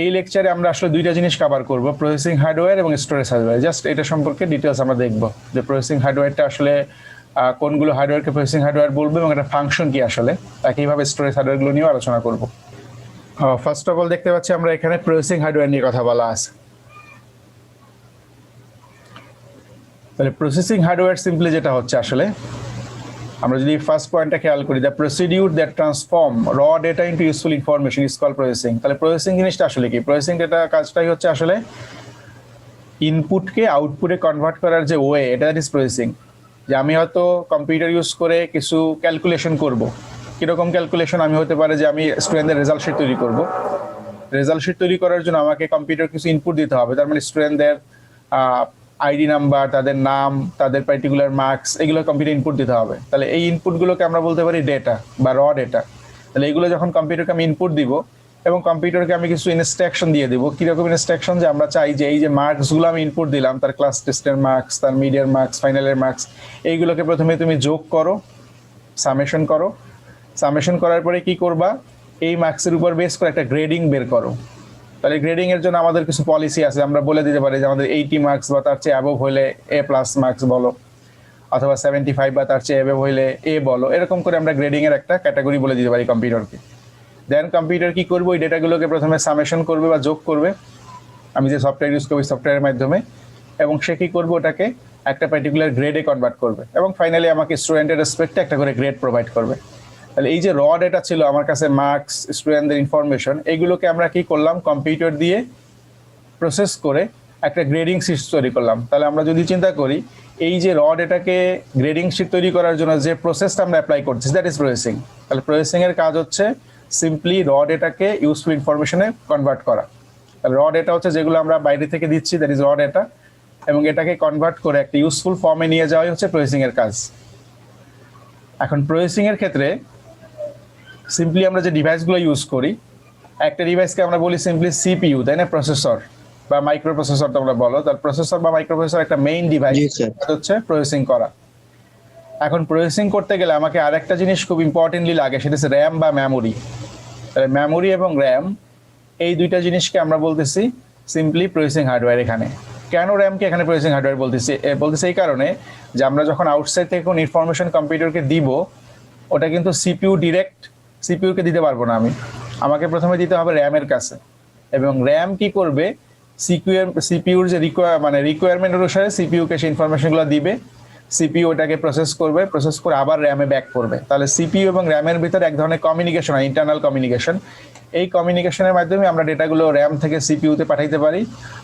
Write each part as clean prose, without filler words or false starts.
এই লেকচারে আমরা আসলে দুইটা জিনিস কভার করব, প্রসেসিং হার্ডওয়্যার এবং স্টোরেজ হার্ডওয়্যার। জাস্ট এটা সম্পর্কে ডিটেলস আমরা দেখব যে প্রসেসিং হার্ডওয়্যারটা আসলে কোনগুলো হার্ডওয়্যারকে প্রসেসিং হার্ডওয়্যার বলবো এবং এটা ফাংশন কি আসলে, একইভাবে স্টোরেজ হার্ডওয়্যারগুলো নিয়েও আলোচনা করব। ফার্স্ট অফ অল দেখতে পাচ্ছি আমরা এখানে প্রসেসিং হার্ডওয়্যার নিয়ে কথা বলা আছে। তাহলে প্রসেসিং হার্ডওয়্যার সিম্পলি যেটা হচ্ছে আসলে, আমরা যদি ফার্স্ট পয়েন্টটা খেয়াল করি, the procedure that transform raw data into useful information is called processing. তাহলে প্রসেসিং জিনিসটা আসলে কি? প্রসেসিং ডেটা কাজটাই হচ্ছে আসলে ইনপুটকে আউটপুটে কনভার্ট করার যে ওয়ে, এটা ইজ প্রসেসিং। যে আমি হয়তো কম্পিউটার ইউজ করে কিছু ক্যালকুলেশন করব। কীরকম ক্যালকুলেশন? আমি হতে পারে যে আমি স্টুডেন্টদের রেজাল্ট শিট তৈরি করব। রেজাল্ট শিট তৈরি করার জন্য আমাকে কম্পিউটার কিছু ইনপুট দিতে হবে, তার মানে স্টুডেন্টদের আইডি নাম্বার, তাদের নাম, তাদের পার্টিকুলার মার্কস, এগুলো কম্পিউটার ইনপুট দিতে হবে। তাহলে এই ইনপুটগুলোকে আমরা বলতে পারি ডেটা বা র ডেটা। তাহলে এইগুলো যখন কম্পিউটারকে আমি ইনপুট দিব এবং কম্পিউটারকে আমি কিছু ইনস্ট্রাকশন দিয়ে দিব। কীরকম ইনস্ট্রাকশন? যে আমরা চাই যে এই যে মার্কসগুলো আমি ইনপুট দিলাম, তার ক্লাস টেস্টের মার্কস, তার মিডিয়ার মার্কস, ফাইনালের মার্কস, এইগুলোকে প্রথমে তুমি যোগ করো, সামেশন করো। সামেশন করার পরে কি করবা? এই মার্কসের উপর বেস করে একটা গ্রেডিং বের করো। তাহলে গ্রেডিং এর জন্য আমাদের কিছু পলিসি আছে, আমরা বলে দিতে পারি যে আমাদের 80 মার্কস বা তার চেয়ে অ্যাবভ হলে এ প্লাস মার্কস বলো, অথবা 75 বা তার চেয়ে অ্যাবভ হলে এ বলো। এরকম করে আমরা গ্রেডিং এর একটা ক্যাটাগরি বলে দিতে পারি কম্পিউটারকে। দেন কম্পিউটার কি করবো? এই ডেটাগুলোকে প্রথমে সামেশন করবে বা যোগ করবে, আমি যে সফটওয়্যার ইউজ করবো সফটওয়্যারের মাধ্যমে, এবং সে কি করবে? ওটাকে একটা পার্টিকুলার গ্রেডে কনভার্ট করবে এবং ফাইনালি আমাকে স্টুডেন্টের রেসপেক্টে একটা করে গ্রেড প্রোভাইড করবে। তাহলে এই যে র ডেটা ছিল আমার কাছে, মার্কস, স্টুডেন্টদের ইনফরমেশন, এইগুলোকে আমরা কি করলাম? কম্পিউটার দিয়ে প্রসেস করে একটা গ্রেডিং শিট তৈরি করলাম। তাহলে আমরা যদি চিন্তা করি, এই যে র ডেটাকে গ্রেডিং শিট তৈরি করার জন্য যে প্রসেসটা আমরা অ্যাপ্লাই করছি, দ্যাট ইজ প্রসেসিং। তাহলে প্রসেসিং এর কাজ হচ্ছে সিম্পলি র ডেটাকে ইউজফুল ইনফরমেশনে কনভার্ট করা। তাহলে র ডেটা হচ্ছে যেগুলো আমরা বাইরে থেকে দিচ্ছি, দ্যাট ইজ র ডেটা, এবং এটাকে কনভার্ট করে একটা ইউজফুল ফর্মে নিয়ে যাওয়াই হচ্ছে প্রসেসিং এর কাজ। এখন প্রসেসিং এর ক্ষেত্রে সিম্পলি আমরা যে ডিভাইসগুলো ইউজ করি, একটা ডিভাইসকে আমরা বলি সিম্পলি সিপিইউ, তাই না? প্রসেসর বা মাইক্রো প্রসেসর তোমরা বলো। তার প্রসেসর বা মাইক্রো প্রসেসর একটা মেইন ডিভাইস হচ্ছে প্রসেসিং করা। এখন প্রসেসিং করতে গেলে আমাকে আরেকটা জিনিস খুব ইম্পর্টেন্টলি লাগে, সেটা হচ্ছে র্যাম বা মেমোরি। মেমোরি এবং র্যাম, এই দুইটা জিনিসকে আমরা বলতেছি সিম্পলি প্রসেসিং হার্ডওয়্যার। এখানে কেন র্যামকে এখানে প্রসেসিং হার্ডওয়্যার বলতেছি এই কারণে যে আমরা যখন আউটসাইড থেকে কোনো ইনফরমেশন কম্পিউটারকে দিব, ওটা কিন্তু সিপিইউকে দিতে পারবো না আমি। আমাকে প্রথমে দিতে হবে র্যামের কাছে, এবং র্যাম কি করবে? সিপিইউর যে রিকোয়ারমেন্ট অনুসারে সিপিইউকে সেই ইনফরমেশনগুলো দিবে। সিপিইউ ওটাকে প্রসেস করে আবার র্যামে ব্যাক করবে। তাহলে সিপিইউ এবং র্যামের ভিতরে এক ধরনের কমিউনিকেশন হয়, ইন্টারনাল কমিউনিকেশন। এই কমিউনিকেশনের মাধ্যমে আমরা ডেটাগুলো র্যাম থেকে সিপিইউতে পাঠাইতে পারি,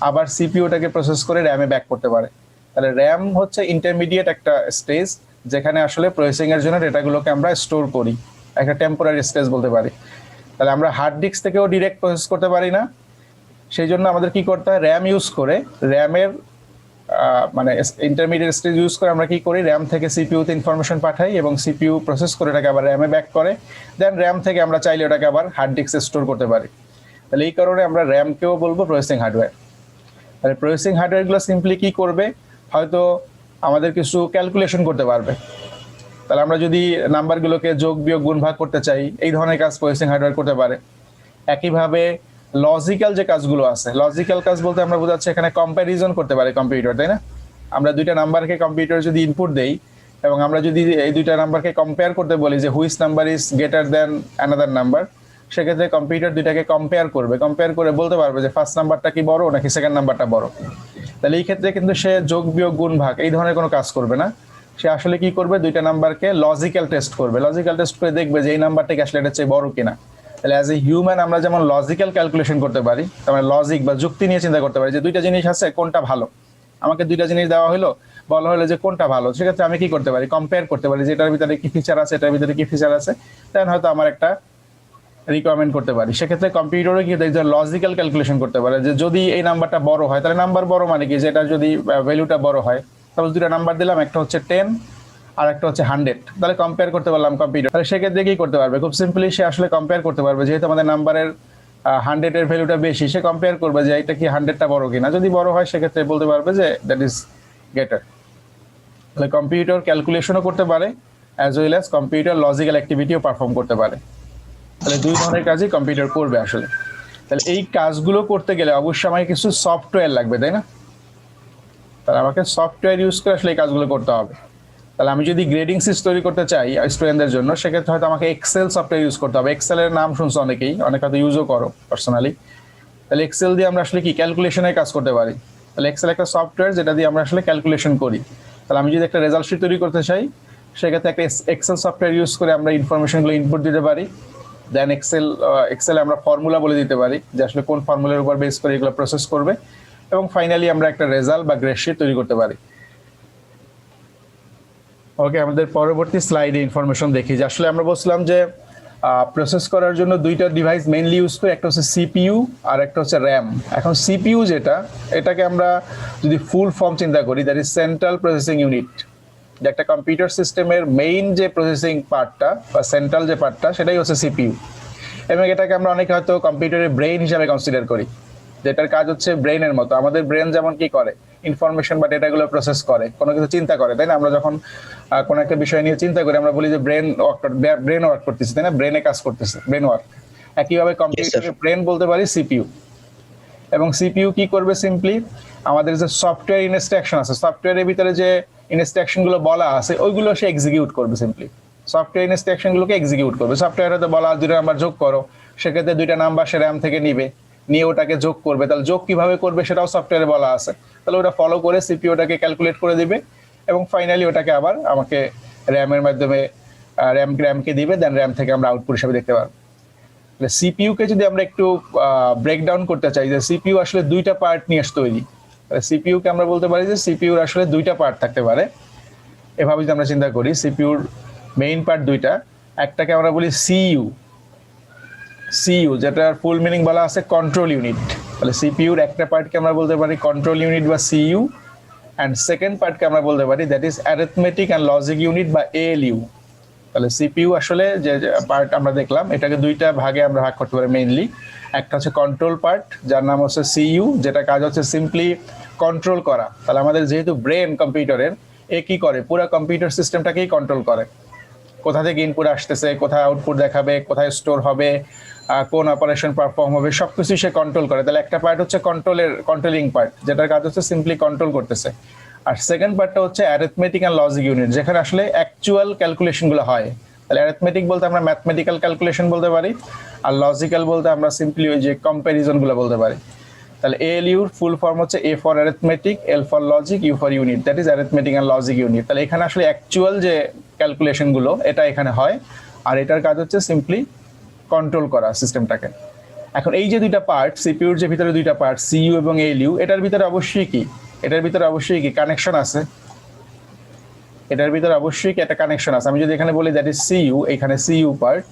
আবার সিপিইউ ওটাকে প্রসেস করে র্যামে ব্যাক করতে পারে। তাহলে র্যাম হচ্ছে ইন্টারমিডিয়েট একটা স্টেজ, যেখানে আসলে প্রসেসিং এর জন্য ডেটাগুলোকে আমরা স্টোর করি, একটা টেম্পোরারি স্টেজ বলতে পারি। তাহলে আমরা হার্ড ডিস্ক থেকেও ডিরেক্ট প্রসেস করতে পারি না, সেই জন্য আমাদের কি করতে হয়? র্যাম ইউজ করে, র্যামের ইন্টারমিডিয়েট স্টেজ ইউজ করে আমরা কি করি? র্যাম থেকে সিপিইউতে ইনফরমেশন পাঠাই এবং সিপিইউ প্রসেস করে এটাকে আবার র্যামে ব্যাক করে। দেন র্যাম থেকে আমরা চাইলে ওটাকে আবার হার্ড ডিস্কে স্টোর করতে পারি। তাহলে এই কারণে আমরা র্যামকেও বলবো প্রসেসিং হার্ডওয়্যার। তাহলে প্রসেসিং হার্ডওয়্যারগুলো সিম্পলি কি করবে? হয়তো আমাদের কিছু ক্যালকুলেশন করতে পারবে। তাহলে আমরা যদি নাম্বারগুলোকে যোগ বিয়োগ গুণ ভাগ করতে চাই, এই ধরনের কাজ প্রসেসিং হার্ডওয়্যার করতে পারে। একইভাবে লজিক্যাল যে কাজগুলো আছে, লজিক্যাল কাজ বলতে আমরা বোঝাচ্ছি এখানে কম্প্যারিজন করতে পারে কম্পিউটার, তাই না? আমরা দুইটা নাম্বারকে কম্পিউটার যদি ইনপুট দেই এবং আমরা যদি এই দুইটা নাম্বারকে কম্পেয়ার করতে বলি যে which number is greater than another number, সেক্ষেত্রে কম্পিউটার দুইটাকে কম্পেয়ার করে বলতে পারবে যে ফার্স্ট নাম্বারটা কি বড় নাকি সেকেন্ড নাম্বারটা বড়। তাহলে এই ক্ষেত্রে কিন্তু সে যোগ বিয়োগ গুণ ভাগ এই ধরনের কোনো কাজ করবে না। সে আসলে কি করবে? দুইটা নাম্বারকে লজিক্যাল টেস্ট করবে, লজিক্যাল টেস্ট করে দেখবে যে এই নাম্বারটাকে আসলে এটা চেয়ে বড় কিনা। তাহলে অ্যাজ এ হিউম্যান আমরা যেমন লজিক্যাল ক্যালকুলেশন করতে পারি, তার মানে লজিক বা যুক্তি নিয়ে চিন্তা করতে পারি যে দুইটা জিনিস আছে, কোনটা ভালো। আমাকে দুইটা জিনিস দেওয়া হলো, বলা হলো যে কোনটা ভালো, সেক্ষেত্রে আমি কি করতে পারি? কম্পেয়ার করতে পারি যে এটার ভিতরে কি ফিচার আছে, এটার ভিতরে কি ফিচার আছে, দেন হয়তো আমার একটা রিকোয়ারমেন্ট করতে পারি। সেক্ষেত্রে কম্পিউটারও কি দেখছে লজিক্যাল ক্যালকুলেশন করতে পারে যে যদি এই নাম্বারটা বড় হয়, তাহলে নাম্বার বড় মানে কি? যে এটা যদি ভ্যালুটা বড় হয়, তাহলে দুইটা নাম্বার দিলাম, একটা হচ্ছে 10 আর একটা হচ্ছে 100, তাহলে কম্পেয়ার করতে পারলাম কম্পিউটার। তাহলে সেক্ষেত্রে কি করতে পারবে? খুব সিম্পলি সে আসলে কম্পেয়ার করতে পারবে, যেহেতু আমাদের নাম্বারের 100 এর ভ্যালুটা বেশি, সে কম্পেয়ার করবে যে এটা কি 100টা বড় কিনা। যদি বড় হয় সেক্ষেত্রে বলতে পারবে যে দ্যাট ইজ গ্রেটার। তাহলে কম্পিউটার ক্যালকুলেশনও করতে পারে, as well as computer logical অ্যাক্টিভিটিও পারফর্ম করতে পারে। তাহলে দুই ধরনের কাজই কম্পিউটার করবে আসলে। তাহলে এই কাজগুলো করতে গেলে অবশ্যই আমাকে কিছু সফটওয়্যার লাগবে, তাই না? তাহলে আমাকে সফটওয়্যার ইউজ করে আসলে এই কাজগুলো করতে হবে। তাহলে আমি যদি গ্রেডিং সিট তৈরি করতে চাই স্টুডেন্টদের জন্য, সেক্ষেত্রে হয়তো আমাকে এক্সেল সফটওয়্যার ইউজ করতে হবে। এক্সেলের নাম শুনছো অনেকেই, অনেকে হয়তো ইউজও করো পার্সোনালি। তাহলে এক্সেল দিয়ে আমরা আসলে কি ক্যালকুলেশনের কাজ করতে পারি। তাহলে এক্সেল একটা সফটওয়্যার যেটা দিয়ে আমরা আসলে ক্যালকুলেশন করি। তাহলে আমি যদি একটা রেজাল্ট শিট তৈরি করতে চাই, সেক্ষেত্রে একটা এক্সেল সফটওয়্যার ইউজ করে আমরা ইনফরমেশনগুলো ইনপুট দিতে পারি। দেন এক্সেলে আমরা ফর্মুলা বলে দিতে পারি যে আসলে কোন ফর্মুলার উপর বেস করে এগুলো প্রসেস করবে, এবং ফাইনালি আমরা একটা রেজাল্ট বা গ্রেড শিট তৈরি করতে পারি। ওকে, আমাদের পরবর্তী স্লাইডে ইনফরমেশন দেখি যে আসলে আমরা বলছিলাম যে প্রসেস করার জন্য দুইটা ডিভাইস মেইনলি ইউজ করি, একটা হচ্ছে সিপিইউ আর একটা হচ্ছে র্যাম। এখন সিপিইউ যেটা, এটাকে আমরা যদি ফুল ফর্ম চিন্তা করি, that is central processing unit. যে একটা কম্পিউটার সিস্টেমের মেইন যে প্রসেসিং পার্টটা বা সেন্ট্রাল যে পার্টটা, সেটাই হচ্ছে সিপিইউ। এবং এটাকে আমরা অনেকে হয়তো কম্পিউটারের ব্রেইন হিসাবে কনসিডার করি, যেটার কাজ হচ্ছে ব্রেইনের মতো। আমাদের ব্রেন যেমন কি করে, ইনফরমেশন বা ডেটাগুলো প্রসেস করে, কোনো কিছু চিন্তা করে, তাই না? আমরা যখন কোনো একটা বিষয় নিয়ে চিন্তা করি, আমরা বলি যে ব্রেন ওয়ার্ক করতেছে, তাই না? ব্রেনে কাজ করতেছে, ব্রেন ওয়ার্ক। একইভাবে কম্পিউটারের ব্রেন বলতে পারি সিপিইউ। এবং সিপিইউ কি করবে? সিম্পলি আমাদের যে সফটওয়্যার ইনস্ট্রাকশন আছে, সফটওয়্যারের ভিতরে যে ইনস্ট্রাকশনগুলো বলা আছে, ওইগুলো সে এক্সিকিউট করবে। সিম্পলি সফটওয়্যার ইনস্ট্রাকশনগুলোকে এক্সিকিউট করবে। সফটওয়্যারে তো বলা দুইটা নাম্বার যোগ করো, সেক্ষেত্রে দুইটা নাম্বার সে র্যাম থেকে নিবে, নিয়ে ওটাকে যোগ করবে। তাহলে যোগ কিভাবে করবে সেটাও সফটওয়্যারে বলা আছে। তাহলে ওটা ফলো করে সিপিইউ ওটাকে ক্যালকুলেট করে দিবে, এবং ফাইনালি ওটাকে আবার আমাকে র্যামের মাধ্যমে র্যামকে দিবে। দেন র্যাম থেকে আমরা আউটপুট হিসেবে দেখতে পারবো। সিপিইউ কে যদি আমরা একটু ব্রেকডাউন করতে চাই, যে সিপিইউ আসলে দুইটা পার্ট নিয়ে তৈরি। সিপিইউ কে আমরা বলতে পারি যে সিপিইউর আসলে দুইটা পার্ট থাকতে পারে। এভাবে যদি আমরা চিন্তা করি, সিপিইউর মেইন পার্ট দুইটা। একটাকে আমরা বলি সিইউ, যেটার ফুল মিনিং বলা আছে কন্ট্রোল ইউনিট। তাহলে সিপিইউর একটা পার্টকে আমরা বলতে পারি কন্ট্রোল ইউনিট বা সিইউ, অ্যান্ড সেকেন্ড পার্টকে আমরা বলতে পারি that is arithmetic and logic unit বা এএলইউ। তাহলে সিপিইউ আসলে যে পার্ট আমরা দেখলাম, এটাকে দুইটা ভাগে আমরা ভাগ করতে পারি মেইনলি। একটা হচ্ছে কন্ট্রোল পার্ট, যার নাম হচ্ছে সিইউ, যেটা কাজ হচ্ছে সিম্পলি কন্ট্রোল করা। তাহলে আমাদের যেহেতু ব্রেন কম্পিউটারের, এ কি করে? পুরো কম্পিউটার সিস্টেমটাকেই কন্ট্রোল করে। কোথা থেকে ইনপুট আসতেছে, কোথায় আউটপুট দেখাবে, কোথায় স্টোর হবে, কোন অপারেশন পারফর্ম হবে, সবকিছু সে কন্ট্রোল করে। তাহলে একটা পার্ট হচ্ছে কন্ট্রোলিং পার্ট, যেটার কাজ হচ্ছে সিম্পলি কন্ট্রোল করতেছে। আর সেকেন্ড পার্টটা হচ্ছে অ্যারিথমেটিক অ্যান্ড লজিক ইউনিট, যেখানে আসলে অ্যাকচুয়াল ক্যালকুলেশনগুলো হয়। তাহলে অ্যারিথমেটিক বলতে আমরা ম্যাথমেটিক্যাল ক্যালকুলেশন বলতে পারি, আর লজিক্যাল বলতে আমরা সিম্পলি ওই যে কম্প্যারিজনগুলো বলতে পারি। তাহলে এএলইউর ফুল ফর্ম হচ্ছে A for arithmetic, L for logic, U for unit, that is arithmetic and logic unit. তাহলে এখানে আসলে অ্যাকচুয়াল যে ক্যালকুলেশনগুলো, এটা এখানে হয়, আর এটার কাজ হচ্ছে সিম্পলি কন্ট্রোল করা সিস্টেমটাকে। এখন এই যে দুইটা পার্ট, সিপিইউর যে ভিতরে দুইটা পার্ট সিইউ এবং এএলইউ, এটার ভিতরে অবশ্যই কি কানেকশন আছে। এটার ভিতরে অবশ্যই কি একটা কানেকশন আছে। আমি যদি এখানে বলি দ্যাট ইজ সিইউ, এখানে সিইউ পার্ট,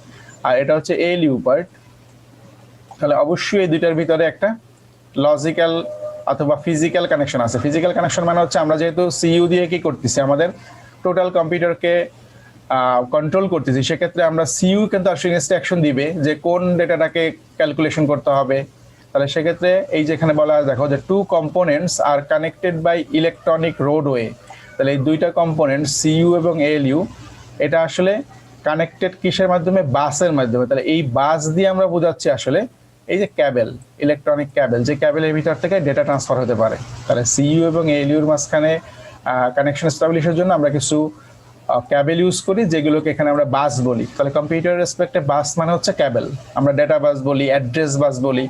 আর এটা হচ্ছে এএলইউ পার্ট, তাহলে অবশ্যই এই দুইটার ভিতরে একটা লজিক্যাল অথবা ফিজিক্যাল কানেকশন আছে। ফিজিক্যাল কানেকশন মানে হচ্ছে আমরা যেহেতু সিইউ দিয়ে কি করতেছি, আমাদের টোটাল কম্পিউটারকে কন্ট্রোল করতেছি, সেক্ষেত্রে আমরা সিইউ কিন্তু আসলে ইনস্ট্রাকশন দিবে যে কোন ডেটাটাকে ক্যালকুলেশন করতে হবে। তাহলে সেক্ষেত্রে এই যে এখানে বলা দেখো যে two components are connected by electronic roadway. তাহলে এই দুইটা কম্পোনেন্ট সিইউ এবং এএলইউ, এটা আসলে কানেক্টেড কিসের মাধ্যমে? বাসের মাধ্যমে। তাহলে এই বাস দিয়ে আমরা বোঝাচ্ছি আসলে এই যে ক্যাবেল, ইলেকট্রনিক ক্যাবেল, যে ক্যাবেলের ভিতর থেকে ডেটা ট্রান্সফার হতে পারে। তাহলে সিইউ এবং এএলইউর মাঝখানে কানেকশন এস্টাবলিশের জন্য আমরা কিছু ক্যাবেল ইউজ করি, যেগুলোকে এখানে আমরা বাস বলি। তাহলে কম্পিউটার রেসপেক্টে বাস মানে হচ্ছে ক্যাবেল, আমরা ডেটা বাস বলি, অ্যাড্রেস বাস বলি।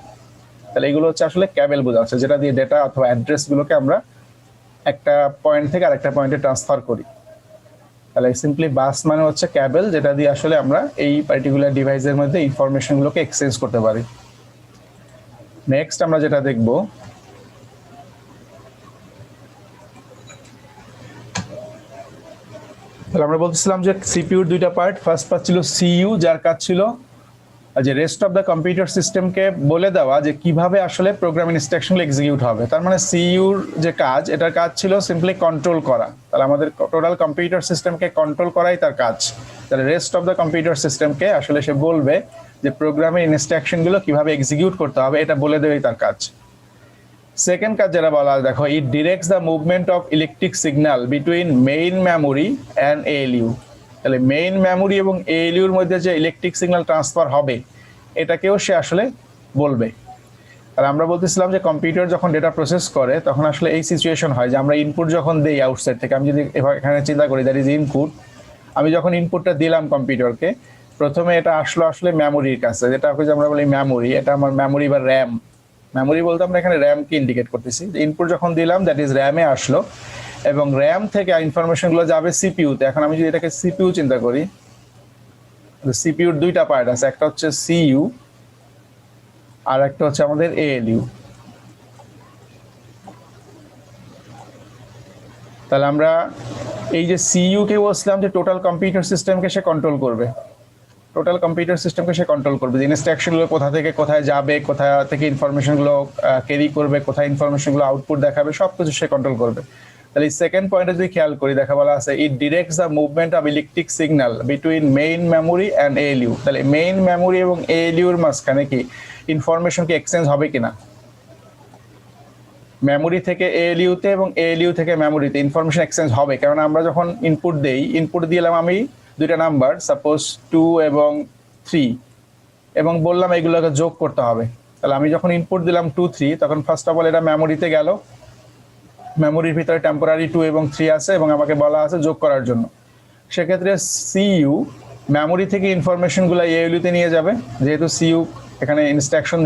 তাহলে এগুলো হচ্ছে আসলে ক্যাবেল বোঝাচ্ছে, যেটা দিয়ে ডেটা অথবা অ্যাড্রেসগুলোকে আমরা একটা পয়েন্ট থেকে আরেকটা পয়েন্টে ট্রান্সফার করি। তাহলে সিম্পলি বাস মানে হচ্ছে ক্যাবেল, যেটা দিয়ে আসলে আমরা এই পার্টিকুলার ডিভাইসের মধ্যে ইনফরমেশনগুলোকে এক্সচেঞ্জ করতে পারি। নেক্সট আমরা যেটা দেখব, তাহলে আমরা বলতেছিলাম যে সিপিইউর দুইটা পার্ট। ফার্স্ট পার্ট ছিল সিইউ, যার কাজ ছিল যে রেস্ট অফ দ্য কম্পিউটার সিস্টেমকে বলে দেওয়া যে কিভাবে আসলে প্রোগ্রাম ইনস্ট্রাকশনগুলো এক্সিকিউট হবে। তার মানে সিইউর যে কাজ, এটার কাজ ছিল সিম্পলি কন্ট্রোল করা। তাহলে আমাদের টোটাল কম্পিউটার সিস্টেমকে কন্ট্রোল করাই তার কাজ। তাহলে রেস্ট অফ দ্য কম্পিউটার সিস্টেমকে আসলে সে বলবে যে প্রোগ্রামের ইনস্ট্রাকশনগুলো কিভাবে এক্সিকিউট করতে হবে, এটা বলে দেবেই তার কাজ। সেকেন্ড কাজ যেটা বলা, দেখো, it directs the movement of electric signal between main memory and ALU. তাহলে মেইন মেমোরি এবং এএলইউর মধ্যে যে ইলেকট্রিক সিগন্যাল ট্রান্সফার হবে, এটাকেও সে আসলে বলবে। তাহলে আমরা বলতেছিলাম যে কম্পিউটার যখন ডেটা প্রসেস করে তখন আসলে এই সিচুয়েশন হয় যে আমরা ইনপুট যখন দেই আউটসাইড থেকে, আমি যদি এখানে চিন্তা করি দ্যাট ইজ ইনপুট, আমি যখন ইনপুটটা দিলাম কম্পিউটারকে, প্রথমে এটা আসলে মেমোরির কাছে, যেটা আমরা বলি মেমোরি, এটা আমার মেমোরি বা র্যাম। মেমোরি বলতে আমরা এখানে র্যামকে ইন্ডিকেট করতেছি। ইনপুট যখন দিলাম দ্যাট ইজ র্যামে আসলো, এবং র্যাম থেকে ইনফরমেশনগুলো যাবে সিপিইউতে। এখন আমি যদি এটাকে সিপিইউ চিন্তা করি, সিপিইউর দুইটা পার্ট আছে, একটা হচ্ছে সিইউ আর একটা হচ্ছে আমাদের এএলইউ। তাহলে আমরা এই যে সিইউ কে বলছিলাম যে টোটাল কম্পিউটার সিস্টেমকে সে কন্ট্রোল করবে, টোটাল কম্পিউটার সিস্টেমকে সে কন্ট্রোল করবে, যে ইনস্ট্রাকশনগুলো কোথা থেকে কোথায় যাবে, কোথা থেকে ইনফরমেশনগুলো ক্যারি করবে, কোথায় ইনফরমেশনগুলো আউটপুট দেখাবে, সব কিছু সে কন্ট্রোল করবে। তাহলে এই সেকেন্ড পয়েন্টে যদি খেয়াল করি, দেখা বলা আছে it directs the movement of electric signal between main memory and ALU. তাহলে মেইন মেমোরি এবং এএলইউর মাঝখানে কি ইনফরমেশন কি এক্সচেঞ্জ হবে কিনা, মেমোরি থেকে এএলইউতে এবং এএলইউ থেকে মেমোরিতে ইনফরমেশন এক্সচেঞ্জ হবে। কারণ আমরা যখন ইনপুট দেই, ইনপুট দিলাম আমি দুইটা নাম্বার, সাপোজ 2 এবং 3, এবং বললাম এগুলোকে যোগ করতে হবে। তাহলে আমি যখন ইনপুট দিলাম 2, 3, তখন ফার্স্ট অফ অল এটা মেমোরিতে গেল, মেমোরির ভিতরে টেম্পোরারি 2 এবং 3 আছে এবং আমাকে বলা আছে যোগ করার জন্য। সেক্ষেত্রে সিইউ মেমোরি থেকে ইনফরমেশনগুলো এএলইউতে নিয়ে যাবে, যেহেতু সিইউ এখানে ইনস্ট্রাকশন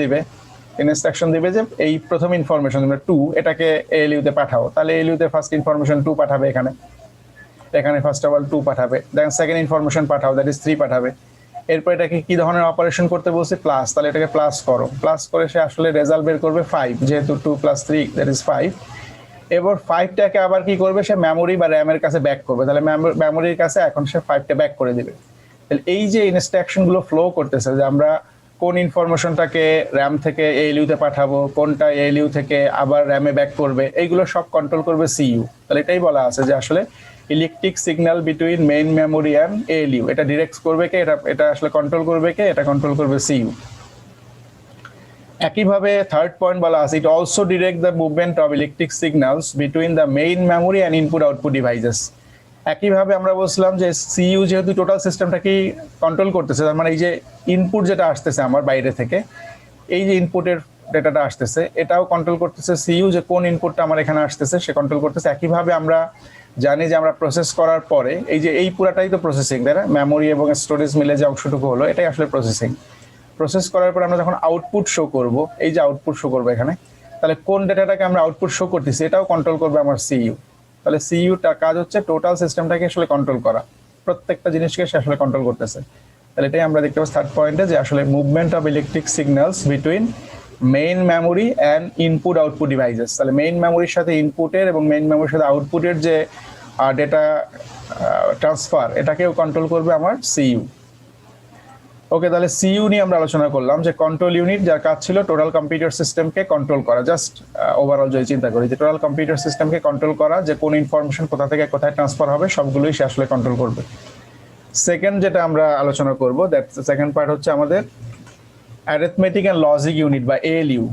দিবে যে এই প্রথম ইনফরমেশন 2 এটাকে এএলইউতে পাঠাও, তাহলে এএলইউতে ফার্স্ট ইনফরমেশন 2 পাঠাবে, এখানে ফার্স্ট অফ অল 2 পাঠাবে, দেন সেকেন্ড ইনফরমেশন পাঠাও দ্যাট ইজ 3 পাঠাবে। এরপর এটাকে কি ধরনের অপারেশন করতে বলছে, প্লাস, তাহলে এটাকে প্লাস করো, প্লাস করে সে আসলে রেজাল্ট বের করবে 5, যেহেতু 2 + 3 দ্যাট ইজ 5। এবার 5টাকে আবার কি করবে, সে মেমোরি বা র্যামের কাছে ব্যাক করবে, তাহলে মেমোরির কাছে এখন সে 5টা ব্যাক করে দিবে। তাহলে এই যে ইনস্ট্রাকশনগুলো ফ্লো করতেছে, যে আমরা কোন ইনফরমেশনটাকে র্যাম থেকে এএলইউতে পাঠাবো, কোনটা এএলইউ থেকে আবার র্যামে ব্যাক করবে, এইগুলো সব কন্ট্রোল করবে সিইউ। তাহলে এটাই বলা আছে যে আসলে electric signal between main memory and ALU, এটা ডিরেক্ট করবে কে, এটা আসলে কন্ট্রোল করবে কে, এটা কন্ট্রোল করবে সিইউ। একইভাবে থার্ড পয়েন্ট বলা আছে it also direct the movement of electric signals between the main memory and input output devices. একইভাবে আমরা বলছিলাম যে সিইউ যেহেতু টোটাল সিস্টেমটাকেই কন্ট্রোল করতেছে, তার মানে এই যে ইনপুট যেটা আসতেছে আমার বাইরে থেকে, এই যে ইনপুটের ডেটাটা আসতেছে, এটাও কন্ট্রোল করতেছে সিইউ, যে কোন ইনপুটটা আমার এখানে আসতেছে সে কন্ট্রোল করতেছে। একইভাবে আমরা জানি যে আমরা প্রসেস করার পরে এই যে এই পুরাটাই তো প্রসেসিং, তাই না, মেমোরি এবং স্টোরেজ মিলে যে অংশটুকু হলো এটাই আসলে প্রসেসিং। প্রসেস করার পর আমরা যখন আউটপুট শো করব, এই যে আউটপুট শো করবো এখানে, তাহলে কোন ডেটাটাকে আমরা আউটপুট শো করতেছি এটাও কন্ট্রোল করবে আমার সিইউ। তাহলে সিইউটার কাজ হচ্ছে টোটাল সিস্টেমটাকে আসলে কন্ট্রোল করা, প্রত্যেকটা জিনিসকে সে আসলে কন্ট্রোল করতেছে। তাহলে এটাই আমরা দেখতে পাচ্ছি থার্ড পয়েন্টে, যে আসলে movement of electric signals between main memory and input output devices. তাহলে মেইন মেমোরির সাথে ইনপুটের এবং মেইন মেমোরির সাথে আউটপুটের যে ডেটা ট্রান্সফার, এটাকেও কন্ট্রোল করবে আমার সিইউ। ওকে, তাহলে সিইউ নিয়ে আমরা আলোচনা করলাম, যে কন্ট্রোল ইউনিট যার কাজ ছিল টোটাল কম্পিউটার সিস্টেমকে কন্ট্রোল করা। জাস্ট ওভারঅল যদি চিন্তা করি যে টোটাল কম্পিউটার সিস্টেমকে কন্ট্রোল করা, যে কোন ইনফরমেশন কোথা থেকে কোথায় ট্রান্সফার হবে সবগুলোই সে আসলে কন্ট্রোল করবে। সেকেন্ড যেটা আমরা আলোচনা করব, দ্যাট সেকেন্ড পার্ট হচ্ছে আমাদের অ্যারিথমেটিক অ্যান্ড লজিক ইউনিট বা এএলইউ।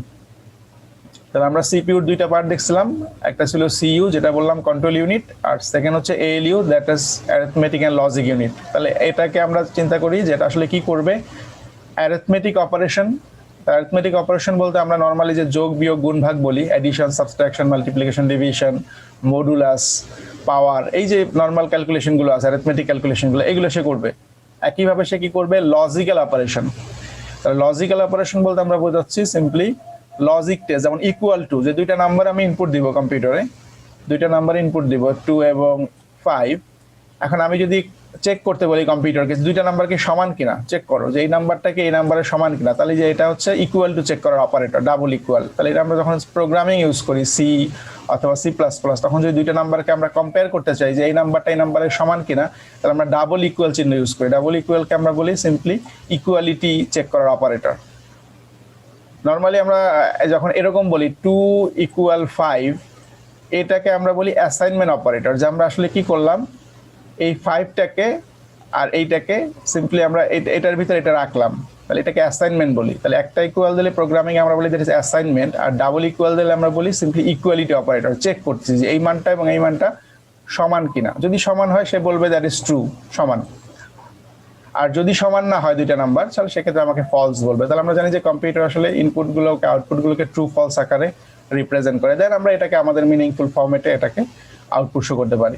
তাহলে আমরা সিপিইউর দুইটা পার্ট দেখছিলাম, একটা ছিল সিইউ যেটা বললাম কন্ট্রোল ইউনিট, আর সেকেন্ড হচ্ছে ALU that is arithmetic and logic unit. তাহলে এটাকে আমরা চিন্তা করি যে এটা আসলে কি করবে, অ্যারিথমেটিক অপারেশন। অ্যারিথমেটিক অপারেশন বলতে আমরা নর্মালি যে যোগ বিয়োগ গুণ ভাগ বলি, addition, subtraction, multiplication, division, modulus, power, এই যে নর্মাল ক্যালকুলেশনগুলো আছে, অ্যারিথমেটিক ক্যালকুলেশনগুলো, এগুলো সে করবে। একইভাবে সে কি করবে, লজিক্যাল অপারেশন। তাহলে লজিক্যাল অপারেশন বলতে আমরা বোঝাচ্ছি সিম্পলি লজিক টেস্ট, যেমন ইকুয়াল টু, যে দুইটা নাম্বার আমি ইনপুট দিব কম্পিউটারে, দুইটা নাম্বার ইনপুট দিব 2 এবং 5। এখন আমি যদি চেক করতে বলি কম্পিউটারকে দুইটা নাম্বারকে সমান কিনা, চেক করো যে এই নাম্বারটাকে এই নাম্বারের সমান কিনা, তাহলে যে এটা হচ্ছে ইকুয়াল টু চেক করার অপারেটর, ডাবল ইকুয়াল। তাহলে এটা আমরা যখন প্রোগ্রামিং ইউজ করি সি অথবা C++, তখন যদি দুইটা নাম্বারকে আমরা কম্পেয়ার করতে চাই যে এই নাম্বারটা এই নাম্বারের সমান কিনা, তাহলে আমরা ডাবল ইকুয়াল চিহ্ন ইউজ করি। ডাবল ইকুয়ালকে আমরা বলি সিম্পলি ইকুয়ালিটি চেক করার অপারেটর। নর্মালি আমরা যখন এরকম বলি 2 = 5, এটাকে আমরা বলি অ্যাসাইনমেন্ট অপারেটর, যে আমরা আসলে কি করলাম, এই 5টাকে আর এইটাকে সিম্পলি আমরা এটার ভিতরে এটা রাখলাম, তাহলে এটাকে অ্যাসাইনমেন্ট বলি। তাহলে একটা ইকুয়াল দিলে প্রোগ্রামিং আমরা বলি দ্যাট ইজ অ্যাসাইনমেন্ট, আর ডাবল ইকুয়াল দিলে আমরা বলি সিম্পলি ইকুয়ালিটি অপারেটর, চেক করছি যে এই মানটা এবং এই মানটা সমান কিনা। যদি সমান হয় সে বলবে দ্যাট ইজ ট্রু, সমান। আর যদি সমান না হয় দুইটা নাম্বার তাহলে সেক্ষেত্রে আমাকে ফলস বলবে। তাহলে আমরা জানি যে কম্পিউটার আসলে ইনপুটগুলোকে আউটপুটগুলোকে ট্রু ফলস আকারে রিপ্রেজেন্ট করে, দেন আমরা এটাকে আমাদের মিনিংফুল ফরম্যাটে এটাকে আউটপুট শো করতে পারি।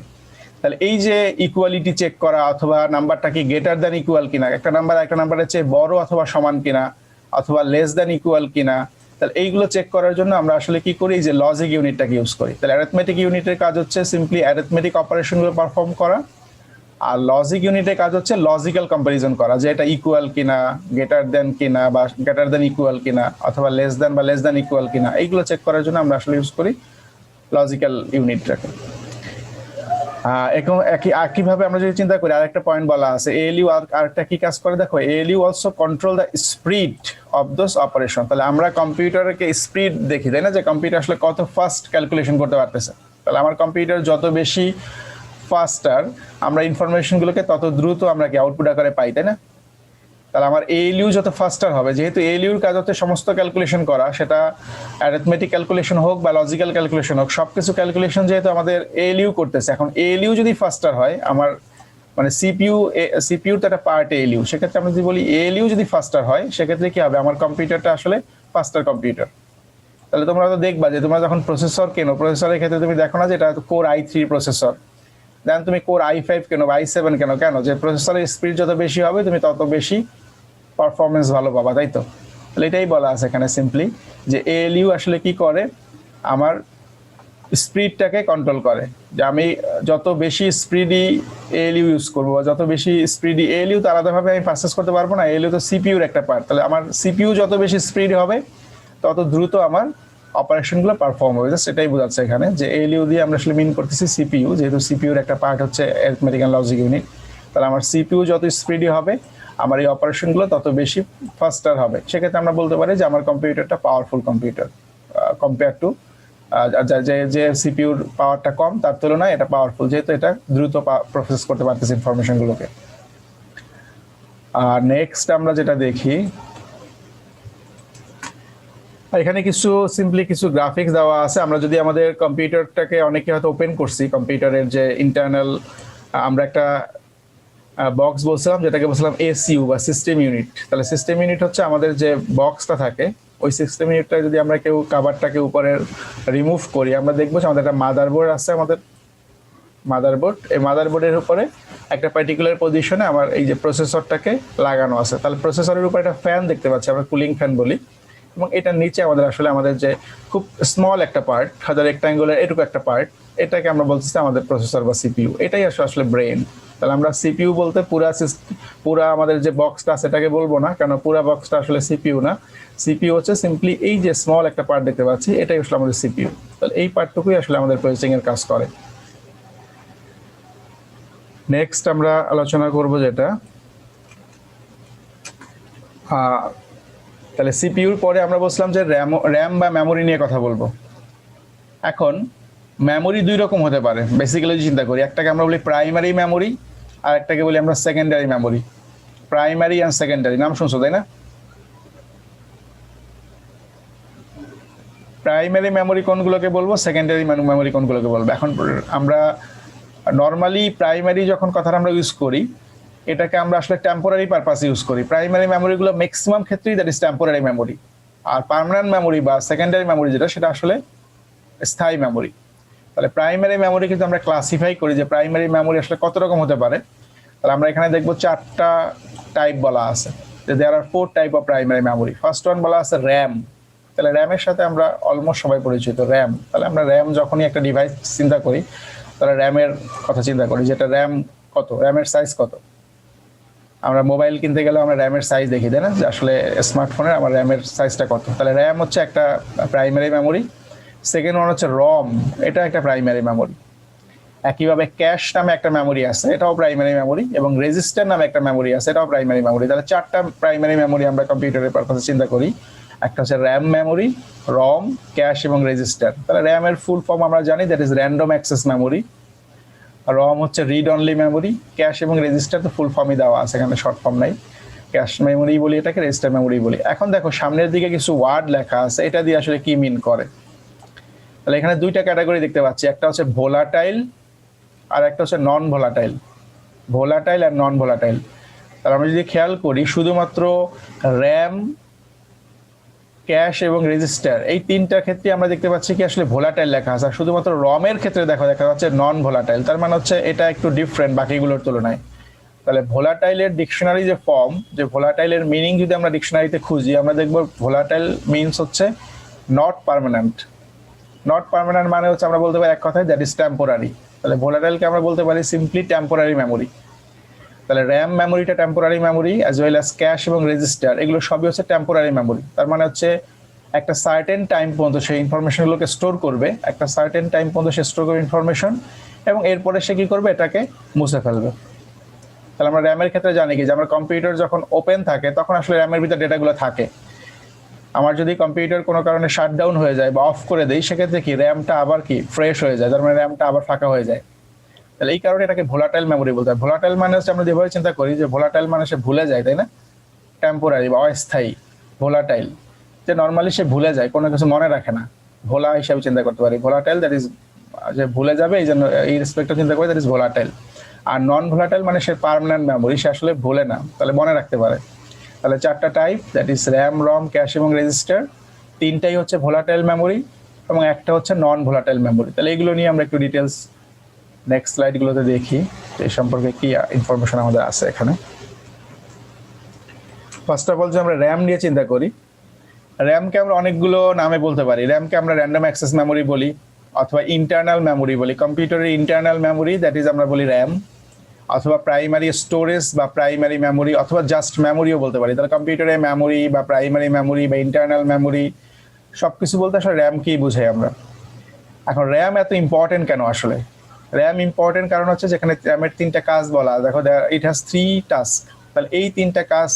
তাহলে এই যে ইকুয়ালিটি চেক করা অথবা নাম্বারটা কি গ্রেটার দ্যান ইকুয়াল কিনা, একটা নাম্বার একটা নাম্বারের চেয়ে বড় অথবা সমান কিনা অথবা লেস দ্যান ইকুয়াল কিনা, তাহলে এইগুলো চেক করার জন্য আমরা আসলে কি করি, যে লজিক ইউনিটটাকে ইউজ করি। তাহলে অ্যারিথমেটিক ইউনিটের কাজ হচ্ছে সিম্পলি অ্যারিথমেটিক অপারেশনগুলো পারফর্ম করা, আর লজিক ইউনিটের কাজ হচ্ছে লজিক্যাল কম্পারিজন করা, যে এটা ইকুয়াল কিনা, গ্রেটার দেন কিনা বা গ্রেটার দেন ইকুয়াল কিনা অথবা লেস দেন বা লেস দেন ইকুয়াল কিনা, এইগুলো চেক করার জন্য আমরা আসলে ইউজ করি লজিক্যাল ইউনিটটাকে। একইভাবে আমরা যদি চিন্তা করি আরেকটা পয়েন্ট বলা আছে এএলইউ আরেকটা কি কাজ করে দেখো, ALU also control the speed of those operation. তাহলে আমরা কম্পিউটারকে স্পিড দেখি, তাই না, যে কম্পিউটার আসলে কত ফাস্ট ক্যালকুলেশন করতে পারতেছে। তাহলে আমার কম্পিউটার যত বেশি ফাস্টার, আমরা ইনফরমেশনগুলোকে তত দ্রুত আমরা কি আউটপুট আকারে পাই, তাই না। তাহলে আমার এএলইউ যত ফাস্টার হবে, যেহেতু এএলইউর কাজ হচ্ছে সমস্ত ক্যালকুলেশন করা, সেটা অ্যারিথমেটিক ক্যালকুলেশন হোক বা লজিক্যাল ক্যালকুলেশন হোক, সবকিছু ক্যালকুলেশন যেহেতু আমাদের এএলইউ করতেছে। এখন এএলইউ যদি ফাস্টার হয়, আমার মানে সিপিইউ তো একটা পার্ট এএলইউ, সেক্ষেত্রে আমরা যদি বলি এএলইউ যদি ফাস্টার হয়, সেক্ষেত্রে কি হবে, আমার কম্পিউটারটা আসলে ফাস্টার কম্পিউটার। তাহলে তোমরা তো দেখবা যে তোমরা যখন প্রসেসর কেনো, প্রসেসরের ক্ষেত্রে তুমি দেখো না যে এটা কোর i3 প্রসেসর, দেন তুমি কোর i5 কেনো বা i7 কেনো, কেন, যে প্রসেসরের স্পিড যত বেশি হবে তুমি তত বেশি পারফরমেন্স ভালো পাবা, তাই তো। তাহলে এটাই বলা আছে এখানে সিম্পলি, যে এএলইউ আসলে কি করে, আমার স্পিডটাকে কন্ট্রোল করে, যে আমি যত বেশি স্পিডি এএলইউ ইউজ করবো বা যত বেশি স্পিডি এএলইউ, তো আলাদাভাবে আমি প্রসেস করতে পারবো না, এএলইউ তো সিপিইউর একটা পার্ট। তাহলে আমার সিপিইউ যত বেশি স্পিড হবে তত দ্রুত আমার অপারেশনগুলো পারফর্ম হবে। জাস্ট এটাই বোঝাচ্ছে এখানে, যে এএলইউ দিয়ে আমরা আসলে মিন করতেছি সিপিইউ, যেহেতু সিপিইউর একটা পার্ট হচ্ছে অ্যারিথমেটিক এন্ড লজিক ইউনিট। তাহলে আমার সিপিইউ যত স্পিডি হবে, আমার এই অপারেশনগুলো তত বেশি ফাস্টার হবে। সেক্ষেত্রে আমরা বলতে পারি যে আমার কম্পিউটারটা পাওয়ারফুল কম্পিউটার কম্পেয়ার টু যে সিপিইউর পাওয়ারটা কম, তার তুলনায় এটা পাওয়ারফুল, যেহেতু এটা দ্রুত প্রসেস করতে পারতেছে ইনফরমেশনগুলোকে। আর নেক্সট আমরা যেটা দেখি, এখানে সিম্পলি কিছু গ্রাফিক্স দেওয়া আছে। আমরা যদি আমাদের কম্পিউটারটাকে অনেকে হয়তো ওপেন করছি, কম্পিউটারের যে ইন্টারনাল আমরা একটা বক্স বলছিলাম, যেটাকে বলছিলাম এসইউ বা সিস্টেম ইউনিট। তাহলে সিস্টেম ইউনিট হচ্ছে আমাদের যে বক্সটা থাকে, ওই সিস্টেম ইউনিটটা যদি আমরা কেউ কাভারটাকে উপরে রিমুভ করি, আমরা দেখবো যে আমাদের একটা মাদারবোর্ড আছে, আমাদের মাদারবোর্ড, এই মাদারবোর্ডের উপরে একটা পার্টিকুলার পজিশনে আমার এই যে প্রসেসরটাকে লাগানো আছে। তাহলে প্রসেসরের উপরে একটা ফ্যান দেখতে পাচ্ছি, আমরা কুলিং ফ্যান বলি, এবং এটার নিচে আমাদের যে খুব স্মল একটা পার্ট, হাজার রেক্টাঙ্গুলার এটুকু একটা পার্ট, এটাকে আমরা বলছি আমাদের প্রসেসর বা সিপিইউ। এটাই আসলে ব্রেন। তাহলে আমরা সিপিইউ বলতে পুরা আমাদের যে বক্সটা সেটাকে বলবো না, কারণ পুরা বক্সটা আসলে সিপিইউ না। সিপিইউ হচ্ছে সিম্পলি এই যে স্মল একটা পার্ট দেখতে পাচ্ছি, এটাই আসলে আমাদের সিপিইউ। তাহলে এই পার্টটুকুই আসলে আমাদের প্রসেসিং এর কাজ করে। নেক্সট আমরা আলোচনা করব যেটা, তাহলে সিপিইউর পরে আমরা বলছিলাম যে র্যাম বা মেমোরি নিয়ে কথা বলবো। এখন মেমোরি দুই রকম হতে পারে বেসিক্যালি চিন্তা করি, একটাকে আমরা বলি প্রাইমারি মেমোরি, আর একটাকে বলি আমরা secondary memory. Primary and secondary নাম শুনছো তাই না? প্রাইমারি মেমোরি কোনগুলোকে বলবো, সেকেন্ডারি মেমোরি কোনগুলোকে বলবো। এখন আমরা নর্মালি প্রাইমারি যখন কথাটা আমরা ইউজ করি, এটাকে আমরা আসলে টেম্পোরারি পারপাসে ইউজ করি। প্রাইমারি মেমোরিগুলো ম্যাক্সিমাম ক্ষেত্রেই দ্যাট ইজ টেম্পোরারি মেমোরি, আর পার্মানেন্ট মেমোরি বা সেকেন্ডারি মেমোরি যেটা, সেটা আসলে স্থায়ী মেমোরি। তাহলে প্রাইমারি মেমোরি কিন্তু আমরা ক্লাসিফাই করি যে প্রাইমারি মেমোরি আসলে কত রকম হতে পারে। তাহলে আমরা এখানে দেখবো 4টা টাইপ বলা আছে, যে দেয়ার আর 4 type of primary memory. First one বলা আছে র্যাম। তাহলে র্যামের সাথে আমরা অলমোস্ট সবাই পরিচিত, র্যাম। তাহলে আমরা র্যাম যখনই একটা ডিভাইস চিন্তা করি, তাহলে র্যামের কথা চিন্তা করি, যেটা র্যাম কত, র্যামের সাইজ কত। আমরা মোবাইল কিনতে গেলে আমরা র্যামের সাইজ দেখি, তাই না, যে আসলে স্মার্টফোনের আমার র্যামের সাইজটা কত। তাহলে র্যাম হচ্ছে একটা প্রাইমারি মেমোরি। সেকেন্ড ওয়ান হচ্ছে রম, এটা একটা প্রাইমারি মেমোরি। একইভাবে ক্যাশ নামে একটা মেমোরি আছে, এটাও প্রাইমারি মেমোরি, এবং রেজিস্টার নামে একটা মেমোরি আছে, এটাও প্রাইমারি মেমোরি। তাহলে 4টা প্রাইমারি মেমোরি আমরা কম্পিউটারের পারপাসে চিন্তা করি। একটা হচ্ছে র্যাম মেমোরি, রম, ক্যাশ এবং রেজিস্টার। তাহলে র্যামের ফুল ফর্ম আমরা জানি, that is random access memory. ROM হচ্ছে রিড অনলি মেমোরি। ক্যাশ এবং রেজিস্টার তো ফুল ফর্মই দেওয়া আছে, এখানে শর্ট ফর্ম নাই। ক্যাশ মেমোরি বলি এটাকে, রেজিস্টার মেমোরি বলি। এখন দেখো সামনের দিকে কিছু ওয়ার্ড লেখা আছে, এটা দিয়ে আসলে কি মিন করে। তাহলে এখানে 2টা ক্যাটাগরি দেখতে পাচ্ছি, একটা হচ্ছে ভোলাটাইল আর একটা হচ্ছে নন ভোলাটাইল। ভোলাটাইল আর নন ভোলাটাইল। তাহলে আমরা যদি খেয়াল করি শুধুমাত্র র্যাম, ক্যাশ এবং রেজিস্টার এই তিনটা ক্ষেত্রে আমরা দেখতে পাচ্ছি কি আসলে ভোলাটাইল লেখা আছে, আর শুধুমাত্র রমের ক্ষেত্রে দেখা যাচ্ছে নন ভোলাটাইল। তার মানে হচ্ছে এটা একটু ডিফারেন্ট বাকিগুলোর তুলনায়। তাহলে ভোলাটাইলের ডিকশনারি যে ফর্ম, যে ভোলাটাইলের মিনিং যদি আমরা ডিকশনারিতে খুঁজি, আমরা দেখব ভোলাটাইল মিনস হচ্ছে নট পার্মানেন্ট। নট পার্মানেন্ট মানে হচ্ছে আমরা বলতে পারি এক কথায় দ্যাট ইজ টেম্পোরারি। তাহলে ভোলাটাইলকে আমরা বলতে পারি সিম্পলি টেম্পোরারি মেমোরি। তাহলে র্যাম মেমোরিটা temporary memory, as well as cache এবং রেজিস্টার এগুলো সবই হচ্ছে টেম্পোরারি মেমোরি। তার মানে হচ্ছে একটা সার্টেন টাইম পর্যন্ত সেই ইনফরমেশনগুলোকে স্টোর করবে, একটা সার্টেন টাইম পর্যন্ত সে স্টোর করবে ইনফরমেশন, এবং এরপরে সে কি করবে, এটাকে মুছে ফেলবে। তাহলে আমরা র্যামের ক্ষেত্রে জানি কি যে আমার কম্পিউটার যখন ওপেন থাকে তখন আসলে র্যামের ভিতরে ডেটাগুলো থাকে। আমার যদি কম্পিউটার কোনো কারণে শাটডাউন হয়ে যায় বা অফ করে দেই, সেক্ষেত্রে কি র্যামটা আবার কি ফ্রেশ হয়ে যায়, তার মানে র্যামটা আবার ফাঁকা হয়ে যায়। তাহলে এই কারণে এটাকে ভোলাটাইল মেমোরি বলতে হয়। ভোলাটাইল মানে হচ্ছে আমরা যেভাবে চিন্তা করি যে ভোলাটাইল মানে সে ভুলে যায়, তাই না? টেম্পোরারি বা অস্থায়ী ভোলাটাইল, যে নর্মালি সে ভুলে যায়, কোনো কিছু মনে রাখে না, ভোলা হিসাবে চিন্তা করতে পারি। ভোলাটাইল দ্যাট ইজ যে ভুলে যাবে, এই জন্য এই রেসপেক্টে চিন্তা করি দ্যাট ইজ ভোলাটাইল। আর নন ভোলাটাইল মানে সে পার্মানেন্ট মেমোরি, সে আসলে ভুলে না, তাহলে মনে রাখতে পারে। তাহলে চারটা type, that is RAM, ROM, cache এবং রেজিস্টার। তিনটাই হচ্ছে ভোলাটাইল মেমোরি এবং একটা হচ্ছে নন ভোলাটাইল মেমোরি। তাহলে এগুলো নিয়ে আমরা একটু ডিটেলস নেক্সট স্লাইডগুলোতে দেখি এই সম্পর্কে কি ইনফরমেশন আমাদের আছে এখানে। ফার্স্ট অফ অল যে আমরা র্যাম নিয়ে চিন্তা করি, র্যামকে আমরা অনেকগুলো নামে বলতে পারি। র্যামকে আমরা র্যান্ডম অ্যাক্সেস মেমোরি বলি, অথবা ইন্টারনাল মেমোরি বলি। কম্পিউটারের ইন্টারনাল মেমোরি দ্যাট ইজ আমরা বলি র্যাম, অথবা প্রাইমারি স্টোরেজ বা প্রাইমারি মেমোরি, অথবা জাস্ট মেমোরিও বলতে পারি। তাহলে কম্পিউটারের মেমোরি বা প্রাইমারি মেমোরি বা ইন্টারনাল মেমোরি সবকিছু বলতে আসলে র্যামকেই বুঝাই আমরা। এখন র্যাম এত ইম্পর্টেন্ট কেন? আসলে র্যাম ইম্পর্টেন্ট কারণ হচ্ছে যেখানে র্যামের তিনটা কাজ বলা, দেখো ইট হ্যাজ 3 টাস্ক। তাহলে এই তিনটা কাজ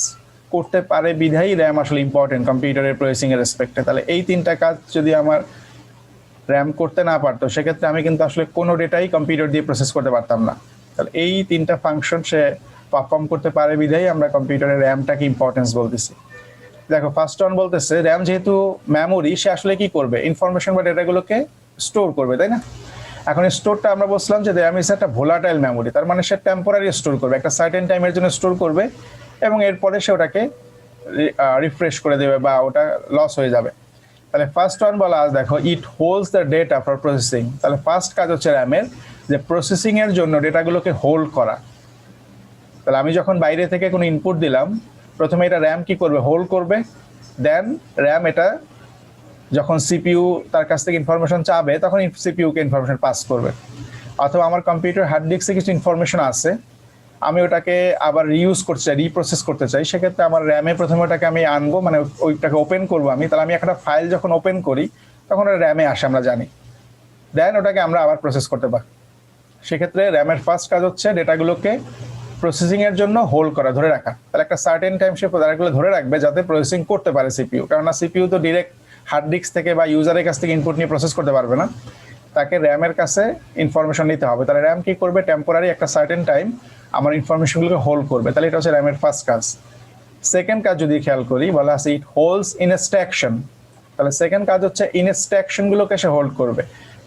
করতে পারে বিধাই র্যাম আসলে ইম্পর্টেন্ট কম্পিউটারের প্রসেসিং এর রেসপেক্টে। তাহলে এই তিনটা কাজ যদি আমার র্যাম করতে না পারতো, সেক্ষেত্রে আমি কিন্তু আসলে কোনো ডেটাই কম্পিউটার দিয়ে প্রসেস করতে পারতাম না। তাহলে এই তিনটা ফাংশন সে পারফর্ম করতে পারে বিধাই আমরা কম্পিউটারের র্যামটাকে ইম্পর্টেন্স বলতেছি। দেখো ফার্স্ট অন বলতেছে র্যাম যেহেতু মেমোরি, সে আসলে কি করবে, ইনফরমেশন বা ডেটাগুলোকে স্টোর করবে, তাই না? এখন স্টোরটা আমরা বলছিলাম যে র্যাম ইজ একটা ভোলাটাইল মেমোরি, তার মানে সে টেম্পোরারি স্টোর করবে, একটা সার্টেন টাইমের জন্য স্টোর করবে, এবং এরপরে সে ওটাকে রিফ্রেশ করে দেবে বা ওটা লস হয়ে যাবে। তাহলে ফার্স্ট ওয়ান বলা আছে, দেখো it holds the data for processing. তাহলে ফার্স্ট কাজ হচ্ছে র্যামের যে প্রসেসিং এর জন্য ডেটাগুলোকে হোল্ড করা। তাহলে আমি যখন বাইরে থেকে কোনো ইনপুট দিলাম, প্রথমে এটা র্যাম কি করবে, হোল্ড করবে। দেন র্যাম এটা যখন সিপিইউ তার কাছ থেকে ইনফরমেশন চাবে, তখন সিপিইউকে ইনফরমেশন পাস করবে। অথবা আমার কম্পিউটার হার্ড ডিস্কে কিছু ইনফরমেশন আছে, আমি ওটাকে আবার রিইউজ করতে চাই, রিপ্রসেস করতে চাই, সেক্ষেত্রে আমার র্যামে প্রথমে ওটাকে আমি আনবো, মানে ওইটাকে ওপেন করবো আমি। তাহলে আমি একটা ফাইল যখন ওপেন করি তখন ওটা র্যামে আসে, আমরা জানি। দেন ওটাকে আমরা আবার প্রসেস করতে পারি। সেক্ষেত্রে র্যামের ফার্স্ট কাজ হচ্ছে ডেটাগুলোকে প্রসেসিং এর জন্য হোল্ড করা, ধরে রাখা। তাহলে একটা সার্টেন টাইম সে ডেটাগুলো ধরে রাখবে যাতে প্রসেসিং করতে পারে সিপিইউ, কেননা সিপিইউ তো ডিরেক্ট হার্ড ডিস্ক থেকে বা ইউজারের কাছ থেকে ইনপুট নিয়ে প্রসেস করতে পারবে না, তাকে র্যামের কাছে ইনফরমেশন নিতে হবে। তাহলে র্যাম কি করবে, টেম্পোরারি একটা সার্টেন টাইম আমার ইনফরমেশনগুলোকে হোল্ড করবে। তাহলে এটা হচ্ছে র্যামের ফার্স্ট কাজ। সেকেন্ড কাজ যদি খেয়াল করি, বলা আছে ইট হোল্ডস ইনস্ট্রাকশন। তাহলে সেকেন্ড কাজ হচ্ছে ইনস্ট্রাকশনগুলোকে সে হোল্ড করবে।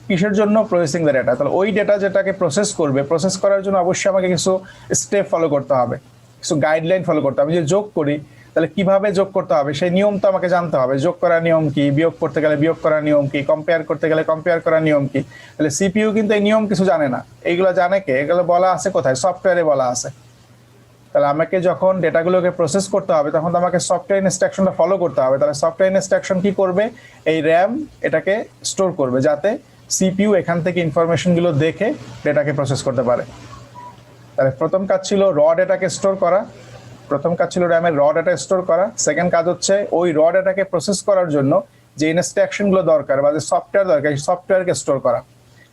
কিসের জন্য, প্রসেসিং দ্য ডেটা। তাহলে ওই ডেটা যেটাকে প্রসেস করবে, প্রসেস করার জন্য অবশ্যই আমাকে কিছু স্টেপ ফলো করতে হবে, কিছু গাইডলাইন ফলো করতে হবে। আমি যদি যোগ করি তাহলে কিভাবে যোগ করতে হবে সেই নিয়ম তো আমাকে জানতে হবে। যোগ করার নিয়ম কি, বিয়োগ করতে গেলে বিয়োগ করার নিয়ম কি, কম্পেয়ার করতে গেলে কম্পেয়ার করার নিয়ম কি। তাহলে সিপিইউ কিন্তু এই নিয়ম কিছু জানে না, এইগুলো জানে কে, এগুলো বলা আছে কোথায়, সফটওয়্যারে বলা আছে। তাহলে আমাকে যখন ডেটাগুলোকে প্রসেস করতে হবে তখন তো আমাকে সফটওয়্যার ইনস্ট্রাকশনটা ফলো করতে হবে। তাহলে সফটওয়্যার ইনস্ট্রাকশন কি করবে, এই র্যাম এটাকে স্টোর করবে যাতে সিপিইউ এখান থেকে ইনফরমেশনগুলো দেখে ডেটাকে প্রসেস করতে পারে। তাহলে প্রথম কাজ ছিল র ডেটাকে স্টোর করা, প্রথম কাজ ছিল র্যামের র ডেটা স্টোর করা। সেকেন্ড কাজ হচ্ছে ওই র ডেটাকে প্রসেস করার জন্য যে ইনস্ট্রাকশনগুলো দরকার বা যে সফটওয়্যার দরকার, সেই সফটওয়্যারকে স্টোর করা।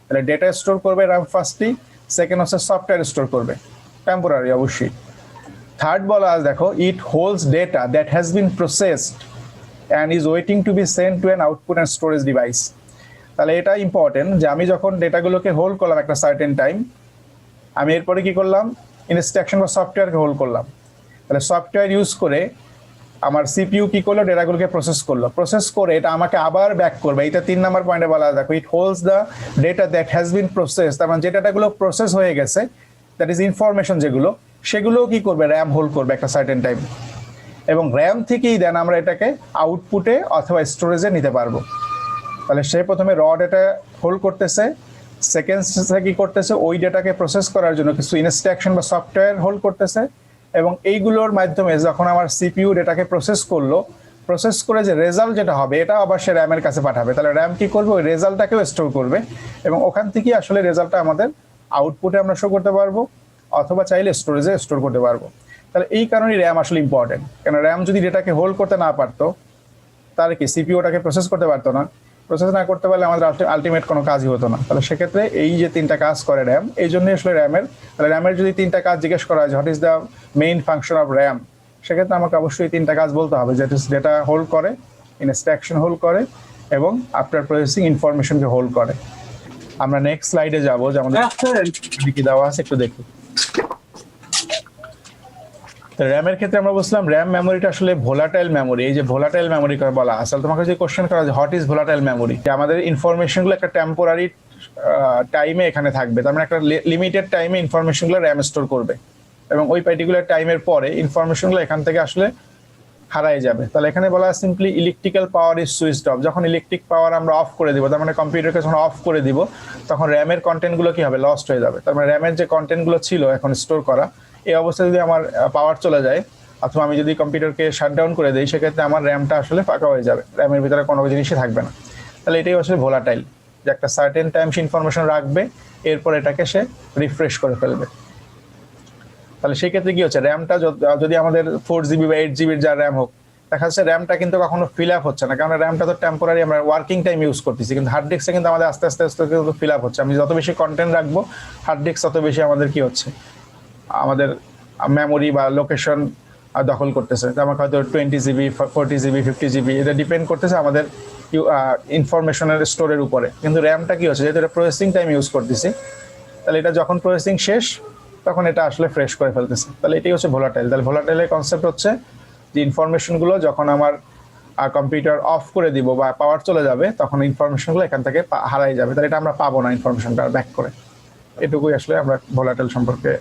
তাহলে ডেটা স্টোর করবে র্যাম ফার্স্টলি, সেকেন্ড হচ্ছে সফটওয়্যার স্টোর করবে, টেম্পোরারি অবশ্যই। থার্ড বলা আছে, দেখো it holds data that has been processed and is waiting to be send to an output and storage device. তাহলে এটা ইম্পর্টেন্ট যে আমি যখন ডেটাগুলোকে হোল্ড করলাম একটা সার্টেন টাইম, আমি এরপরে কি করলাম, ইনস্ট্রাকশন বা সফটওয়্যারকে হোল্ড করলাম। তাহলে সফটওয়্যার ইউজ করে আমার সিপিইউ কি করলো, ডেটাগুলোকে প্রসেস করলো, প্রসেস করে এটা আমাকে আবার ব্যাক করবে। এটা 3 নম্বর পয়েন্টে বলা আছে, দেখো it holds the data that has been processed. তার মানে যে ডেটাগুলো প্রসেস হয়ে গেছে, দ্যাট ইজ ইনফরমেশন যেগুলো, সেগুলোও কি করবে, র্যাম হোল্ড করবে একটা সার্টেন টাইম, এবং র্যাম থেকেই দেন আমরা এটাকে আউটপুটে অথবা স্টোরেজে নিতে পারবো। তাহলে সে প্রথমে র ডেটা হোল্ড করতেছে, সেকেন্ডসে কি করতেছে, ওই ডেটাকে প্রসেস করার জন্য কিছু ইনস্ট্রাকশন বা সফটওয়্যার হোল্ড করতেছে, এবং এইগুলোর মাধ্যমে যখন আমার সিপিইউ ডেটাকে প্রসেস করলো, প্রসেস করে যে রেজাল্ট যেটা হবে এটা আবার সে র্যামের কাছে পাঠাবে। তাহলে র্যাম কি করবে, ওই রেজাল্টটাকেও স্টোর করবে, এবং ওখান থেকেই আসলে রেজাল্টটা আমাদের আউটপুটে আমরা শো করতে পারবো, অথবা চাইলে স্টোরেজে স্টোর করতে পারবো। তাহলে এই কারণেই র্যাম আসলে ইম্পর্টেন্ট, কেন র্যাম যদি ডেটাকে হোল্ড করতে না পারতো, তাহলে কি সিপিইউটাকে প্রসেস করতে পারতো না, প্রসেস না করতে পারলে আমাদের আলটিমেট কোনো কাজই হতো না। তাহলে সেক্ষেত্রে এই যে তিনটা কাজ করে র্যাম, এই জন্যই আসলে র্যামের যদি তিনটা কাজ জিজ্ঞেস করা হয়, what is the main function of RAM, সেক্ষেত্রে আমাকে অবশ্যই তিনটা কাজ বলতে হবে, যেটা ডেটা হোল্ড করে, ইনস্ট্রাকশন হোল্ড করে, এবং আফটার প্রসেসিং ইনফরমেশনকে হোল্ড করে। আমরা নেক্সট স্লাইডে যাবো, যে আমাদের কি দেওয়া আছে একটু দেখি। র্যামের ক্ষেত্রে আমরা বলছিলাম র্যাম মেমোরিটা আসলে ভোলাটাইল মেমোরি। এই যে ভোলাটাইল মেমোরি করে বলা, আসলে তোমাকে যে কোশ্চেন করা যে হোয়াট ইজ ভোলাটাইল মেমোরি, যে আমাদের ইনফরমেশনগুলো একটা টেম্পোরারি টাইমে এখানে থাকবে, তার মানে একটা লিমিটেড টাইমে ইনফরমেশনগুলো র্যাম স্টোর করবে, এবং ওই পার্টিকুলার টাইমের পরে ইনফরমেশনগুলো এখান থেকে আসলে হারাই যাবে। তাহলে এখানে বলা simply electrical power is switched off. যখন ইলেকট্রিক পাওয়ার আমরা অফ করে দিব, তার মানে কম্পিউটারকে যখন অফ করে দিব, তখন র্যামের কন্টেন্টগুলো কি হবে, লস্ট হয়ে যাবে। তার মানে র্যামের যে কন্টেন্টগুলো ছিল এখন স্টোর করা, এই অবস্থায় যদি আমার পাওয়ার চলে যায়, অথবা আমি যদি কম্পিউটারকে শাটডাউন করে দিই, সেক্ষেত্রে আমার র্যামটা আসলে ফাঁকা হয়ে যাবে, র্যামের ভিতরে কোনো জিনিসই থাকবে না। তাহলে এটাই আসলে ভোলাটাইল, যে একটা সার্টেন টাইম সে ইনফরমেশন রাখবে, এরপর এটাকে সে রিফ্রেশ করে ফেলবে। তাহলে সেই ক্ষেত্রে কি হচ্ছে, র্যামটা যদি আমাদের 4GB বা 8GB যা র্যাম হোক, দেখা যাচ্ছে র্যামটা কিন্তু কখনো ফিল আপ হচ্ছে না, কারণ র্যামটা তো টেম্পোরারি আমরা ওয়ার্কিং টাইম ইউজ করতেছি, কিন্তু হার্ড ডিস্কে কিন্তু আমাদের আস্তে আস্তে আস্তে কিন্তু ফিল আপ হচ্ছে। আমি যত বেশি কন্টেন্ট রাখবো হার্ড ডিস্ক, তত বেশি আমাদের কি হচ্ছে, আমাদের মেমোরি বা লোকেশন দখল করতেছে। আমার হয়তো 20GB, 40GB, 50GB, এটা ডিপেন্ড করতেছে আমাদের ইনফরমেশনের স্টোরের উপরে। কিন্তু র্যামটা কি হচ্ছে, যেহেতু এটা প্রসেসিং টাইম ইউজ করতেছি, তাহলে এটা যখন প্রসেসিং শেষ, তখন এটা আসলে ফ্রেশ করে ফেলতেছে। তাহলে এটাই হচ্ছে ভোলাটাইল। তাহলে ভোলাটাইলের কনসেপ্ট হচ্ছে যে ইনফরমেশনগুলো যখন আমার কম্পিউটার অফ করে দিব বা পাওয়ার চলে যাবে, তখন ইনফরমেশনগুলো এখান থেকে হারাই যাবে, তাহলে এটা আমরা পাবো না ইনফরমেশনটা ব্যাক করে। এটুকুই আসলে আমরা ভোলাটাইল সম্পর্কে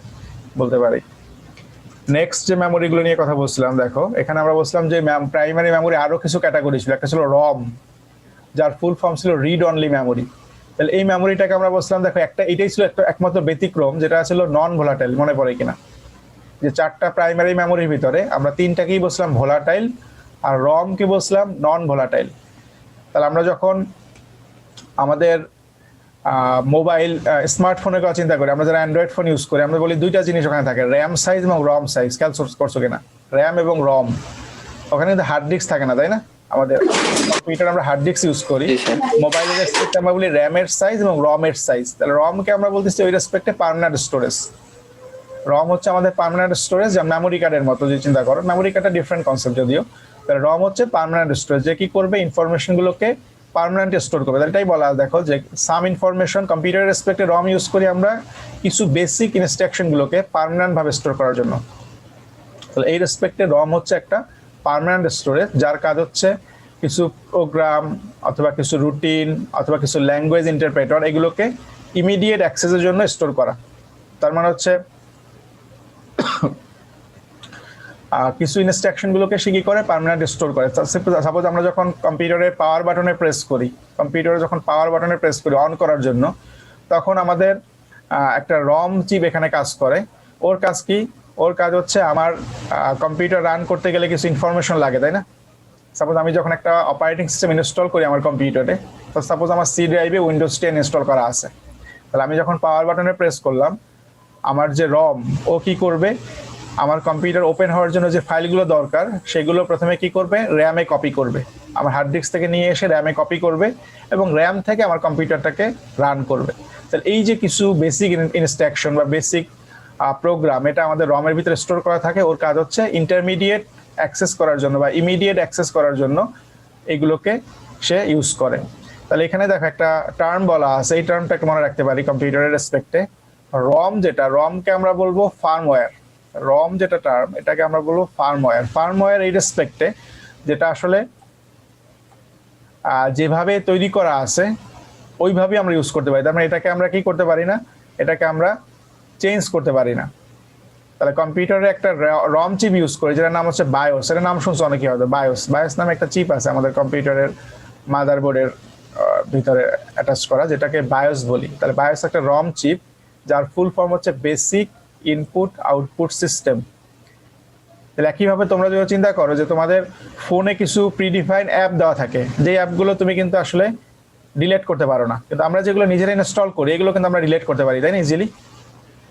বলতে পারি। নেক্সট যে মেমোরিগুলো নিয়ে কথা বলছিলাম, দেখো এখানে আমরা বলছিলাম যে প্রাইমারি মেমোরি আরো কিছু ক্যাটাগরি ছিল। একটা ছিল রম, যার ফুল ফর্ম ছিল রিড অনলি মেমোরি। তাহলে এই মেমোরিটাকে আমরা বলছিলাম, দেখো এটাই ছিল একটা একমাত্র ব্যতিক্রম, যেটা ছিল নন ভোলাটাইল। মনে পড়ে কিনা, যে চারটা প্রাইমারি মেমোরির ভিতরে আমরা তিনটাকেই বলছিলাম ভোলাটাইল, আর রমকে বলছিলাম নন ভোলাটাইল। তাহলে আমরা যখন আমাদের মোবাইল স্মার্টফোনের কথা চিন্তা করি, আমরা যারা অ্যান্ড্রয়েড ফোন ইউজ করি, আমরা বলি দুইটা জিনিস ওখানে থাকে, র্যাম সাইজ এবং রম সাইজ। খেয়াল করছো কিনা, র্যাম এবং রম, ওখানে কিন্তু হার্ড ডিস্ক থাকে না, তাই না? আমাদের কম্পিউটার আমরা হার্ড ডিস্ক ইউজ করি, মোবাইলের রেসপেক্টে আমরা বলি র্যামের সাইজ এবং রমের সাইজ। তাহলে রমকে আমরা বলতেছি ওই রেসপেক্টে পার্মানেন্ট স্টোরেজ। রম হচ্ছে আমাদের পার্মানেন্ট স্টোরেজ, যা মেমোরি কার্ডের মতো যদি চিন্তা করো। মেমোরি কার্ডটা ডিফারেন্ট কনসেপ্ট যদিও। তাহলে রম হচ্ছে পার্মানেন্ট স্টোরেজ, যে কি করবে, ইনফরমেশনগুলোকে পার্মানেন্ট স্টোর করবে। তাহলে এটাই বলা, দেখো যে সাম ইনফরমেশন কম্পিউটার রেসপেক্টে রম ইউজ করি আমরা কিছু বেসিক ইনস্ট্রাকশনগুলোকে পার্মানেন্ট ভাবে স্টোর করার জন্য। তাহলে এই রেসপেক্টে রম হচ্ছে একটা পার্মানেন্ট স্টোরেজ, যার কাজ হচ্ছে কিছু প্রোগ্রাম অথবা কিছু রুটিন অথবা কিছু ল্যাঙ্গুয়েজ ইন্টারপ্রেটার, এগুলোকে ইমিডিয়েট অ্যাক্সেসের জন্য স্টোর করা। তার মানে হচ্ছে কিছু ইনস্ট্রাকশনগুলোকে সে কি করে, পার্মানেন্ট স্টোর করে। সাপোজ আমরা যখন কম্পিউটারে পাওয়ার বাটনে প্রেস করি, কম্পিউটারে যখন পাওয়ার বাটনে প্রেস করি অন করার জন্য, তখন আমাদের একটা রম চিপ এখানে কাজ করে। ওর কাজ কি, ওর কাজ হচ্ছে আমার কম্পিউটার রান করতে গেলে কিছু ইনফরমেশন লাগে, তাই না? সাপোজ আমি যখন একটা অপারেটিং সিস্টেম ইনস্টল করি আমার কম্পিউটারে, তো সাপোজ আমার সি ড্রাইভে উইন্ডোজ 10 ইনস্টল করা আছে, তাহলে আমি যখন পাওয়ার বাটনে প্রেস করলাম, আমার যে রম, ও কি করবে, আমার কম্পিউটার ওপেন হওয়ার জন্য যে ফাইলগুলো দরকার সেগুলো প্রথমে কি করবে, র্যামে কপি করবে। আমার হার্ড ডিস্ক থেকে নিয়ে এসে র্যামে কপি করবে, এবং র্যাম থেকে আমার কম্পিউটারটাকে রান করবে। তাহলে এই যে কিছু বেসিক ইনস্ট্রাকশন বা বেসিক প্রোগ্রাম, এটা আমাদের রমের ভিতরে স্টোর করা থাকে। ওর কাজ হচ্ছে ইন্টারমিডিয়েট অ্যাক্সেস করার জন্য বা ইমিডিয়েট অ্যাক্সেস করার জন্য এগুলোকে সে ইউজ করে। তাহলে এখানে দেখো একটা টার্ম বলা আছে, এই টার্মটা একটু মনে রাখতে পারি কম্পিউটারের রেসপেক্টে। রম, যেটা রমকে আমরা বলবো ফার্মওয়্যার। রম যেটা টার্ম, এটাকে আমরা বলবো ফার্মওয়্যার। ফার্মওয়্যার এই রেসপেক্টে যেটা আসলে যেভাবে তৈরি করা আছে ওইভাবেই আমরা ইউজ করতে পারি। তার মানে এটাকে আমরা কি করতে পারি না, এটাকে আমরা চেঞ্জ করতে পারি না। তাহলে কম্পিউটারে একটা রম চিপ ইউজ করি যেটার নাম হচ্ছে বায়োস, এটার নাম শুনছো অনেকে হয়তো। বায়োস নামে একটা চিপ আছে আমাদের কম্পিউটারের মাদারবোর্ডের ভিতরে অ্যাটাচ করা, যেটাকে বায়োস বলি। তাহলে বায়োস একটা রম চিপ যার ফুল ফর্ম হচ্ছে বেসিক ইনপুট আউটপুট সিস্টেম। তাহলে একইভাবে তোমরা যদি চিন্তা করো যে তোমাদের ফোনে কিছু প্রিডিফাইন্ড অ্যাপ দেওয়া থাকে, যে অ্যাপগুলো তুমি কিন্তু আসলে ডিলিট করতে পারো না, কিন্তু আমরা যেগুলো নিজেরা ইনস্টল করি এগুলো কিন্তু আমরা ডিলিট করতে পারি, তাই না, ইজিলি।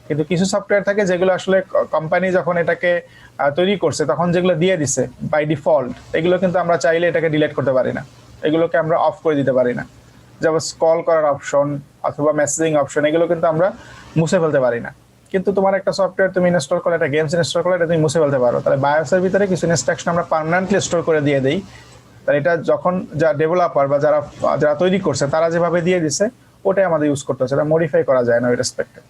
কিন্তু কিছু সফটওয়্যার থাকে যেগুলো আসলে কোম্পানি যখন এটাকে তৈরি করছে তখন যেগুলো দিয়ে দিছে বাই ডিফল্ট, এগুলো কিন্তু আমরা চাইলে এটাকে ডিলিট করতে পারি না, এগুলোকে আমরা অফ করে দিতে পারি না। যেমন কল করার অপশন অথবা মেসেজিং অপশন, এগুলো কিন্তু আমরা মুছে ফেলতে পারি না। কিন্তু তোমার একটা সফটওয়্যার তুমি ইনস্টল করলে, একটা গেমস ইনস্টল করলে, এটা তুমি মুছে ফেলতে পারো। তাহলে বায়োসের ভিতরে কিছু ইনস্ট্রাকশন আমরা পার্মানেন্টলি স্টোর করে দিয়ে দিই। তাহলে এটা যখন যা ডেভেলপার বা যারা তৈরি করছে তারা যেভাবে দিয়ে দিছে ওটাই আমাদের ইউজ করতে হচ্ছে, এটা মডিফাই করা যায় না ওই রেসপেক্টে।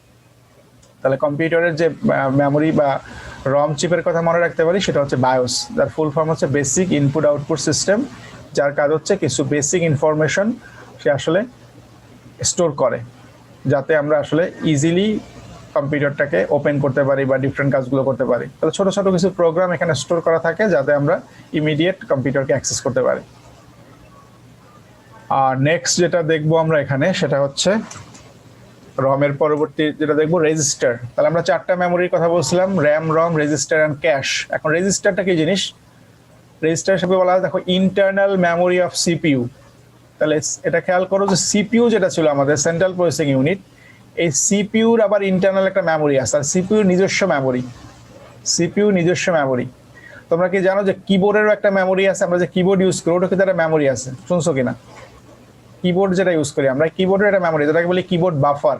তাহলে কম্পিউটারের যে মেমোরি বা রম চিপের কথা মনে রাখতে পারি সেটা হচ্ছে বায়োস, যার ফুল ফর্ম হচ্ছে বেসিক ইনপুট আউটপুট সিস্টেম, যার কাজ হচ্ছে কিছু বেসিক ইনফরমেশন সে আসলে স্টোর করে, যাতে আমরা আসলে ইজিলি কম্পিউটারটাকে ওপেন করতে পারি বা ডিফারেন্ট কাজগুলো করতে পারি। তাহলে ছোটো ছোটো কিছু প্রোগ্রাম এখানে স্টোর করা থাকে যাতে আমরা ইমিডিয়েট কম্পিউটারকে অ্যাক্সেস করতে পারি। আর নেক্সট যেটা দেখবো আমরা এখানে সেটা হচ্ছে রমের পরবর্তী যেটা দেখবো রেজিস্টার। তাহলে আমরা 4টা মেমোরির কথা বলছিলাম, RAM, ROM, register and cash. এখন রেজিস্টারটা কি জিনিস? রেজিস্টার হিসেবে বলা হয় দেখো ইন্টারনাল মেমোরি অফ সিপিইউ। তাহলে এটা খেয়াল করো যে সিপিইউ যেটা ছিল আমাদের সেন্ট্রাল প্রসেসিং ইউনিট, এই সিপিইউর আবার ইন্টারনাল একটা মেমোরি আছে, আর সিপিইউর নিজস্ব মেমোরি। তোমরা কি জানো যে কিবোর্ডেরও একটা মেমোরি আছে? আমরা যে কিবোর্ড ইউজ করি ওটা কিন্তু একটা মেমোরি আছে, শুনছো কিনা? কিবোর্ড যেটা ইউজ করি আমরা, কিবোর্ডের একটা মেমোরি যেটাকে বলি কিবোর্ড বাফার।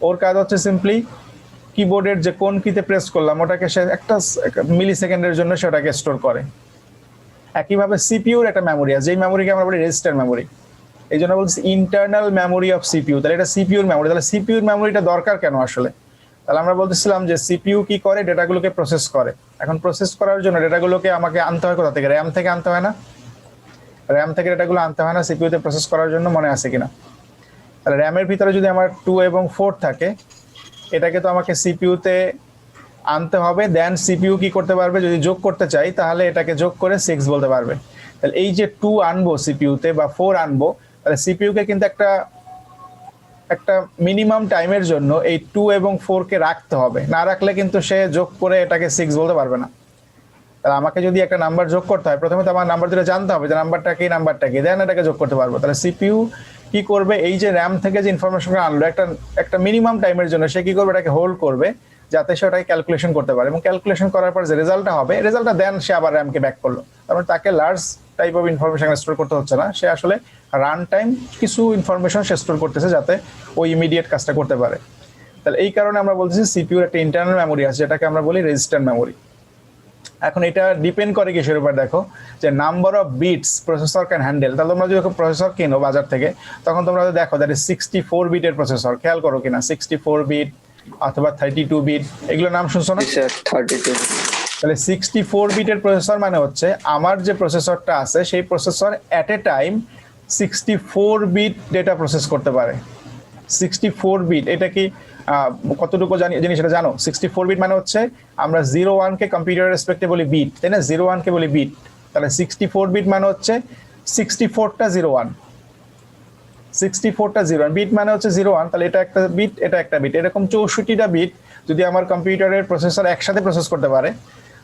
ওর কাজ হচ্ছে সিম্পলি কিবোর্ডের যে কোন কিতে প্রেস করলাম ওটাকে সে একটা মিলি সেকেন্ডের জন্য সেটাকে স্টোর করে। একইভাবে সিপিইউর একটা মেমোরি আছে, যেই মেমোরিকে আমরা বলি রেজিস্টার মেমোরি। এই জন্য বলছি ইন্টারনাল মেমোরি অফ সিপিইউ। তাহলে এটা সিপিইউর মেমোরি। তাহলে সিপিইউর মেমোরিটা দরকার কেন আসলে? তাহলে আমরা বলতেছিলাম যে সিপিইউ কি করে, ডেটাগুলোকে প্রসেস করে। এখন প্রসেস করার জন্য ডেটাগুলোকে আমাকে আনতে হয় কোথা থেকে? র্যাম থেকে আনতে হয় না? র্যাম থেকে ডেটাগুলো আনতে হয় না সিপিইউতে প্রসেস করার জন্য, মনে আছে কিনা? তাহলে র্যামের ভিতরে যদি আমার 2 এবং 4 থাকে, এটাকে তো আমাকে সিপিইউতে আনতে হবে। দেন সিপিইউ কি করতে পারবে? যদি যোগ করতে চাই তাহলে এটাকে যোগ করে 6 বলতে পারবে। তাহলে এই যে 2 আনবো সিপিইউতে বা 4 আনবো, তাহলে সিপিইউকে কিন্তু একটা মিনিমাম টাইমের জন্য এই 2 এবং 4 কে রাখতে হবে, না রাখলে কিন্তু সে যোগ করে এটাকে 6 বলতে পারবে না। তাহলে আমাকে যদি একটা নাম্বার যোগ করতে হয়, প্রথমে তো আমার নাম্বার দুটো জানতে হবে যে নাম্বারটা কি, দেন এটাকে যোগ করতে পারবো। তাহলে সিপিইউ কি করবে? এই যে র্যাম থেকে যে ইনফরমেশনটা আনলো একটা মিনিমাম টাইমের জন্য সে কি করবে? এটাকে হোল্ড করবে যাতে সে ওটাকে ক্যালকুলেশন করতে পারে, এবং ক্যালকুলেশন করার পর যে রেজাল্টটা হবে, রেজাল্টটা দেন সে আবার র্যামকে ব্যাক করলো। তারপরে তাকে large type of information store করতে হচ্ছে না, সে আসলে রান টাইম কিছু ইনফরমেশন সে স্টোর করতেছে যাতে ওই ইমিডিয়েট কাজটা করতে পারে। তাহলে এই কারণে আমরা বলতেছি সিপিইউর একটা ইন্টারনাল মেমোরি আছে যেটাকে আমরা বলি রেজিস্টার মেমোরি। এখন এটা ডিপেন্ড করে কিসের উপর? দেখো যে number of bits processor can handle. তাহলে তোমরা যদি প্রসেসর কেনো বাজার থেকে, তখন তোমরা দেখো দ্যাট ইজ 64 বিটের প্রসেসর। খেয়াল করো কিনা 64 বিট অথবা 32 বিট, এগুলো নাম শুনছো না? 32। তাহলে 64 বিটের প্রসেসর মানে হচ্ছে আমার যে প্রসেসরটা আছে সেই processor at a time 64 bit data process করতে পারে। 64 বিট, এটা কি কতটুকু জিনিস এটা জানো? 64 বিট মানে হচ্ছে আমরা 01 কে কম্পিউটার রেসপেক্টে বলি বিট, তাই না? 01 কে বলি বিট। তাহলে 64 বিট মানে হচ্ছে 64টা 01, 64টা 01 বিট মানে হচ্ছে 01। তাহলে এটা একটা বিট, এটা একটা বিট, এরকম 64টা বিট যদি আমার কম্পিউটারের প্রসেসর একসাথে প্রসেস করতে পারে,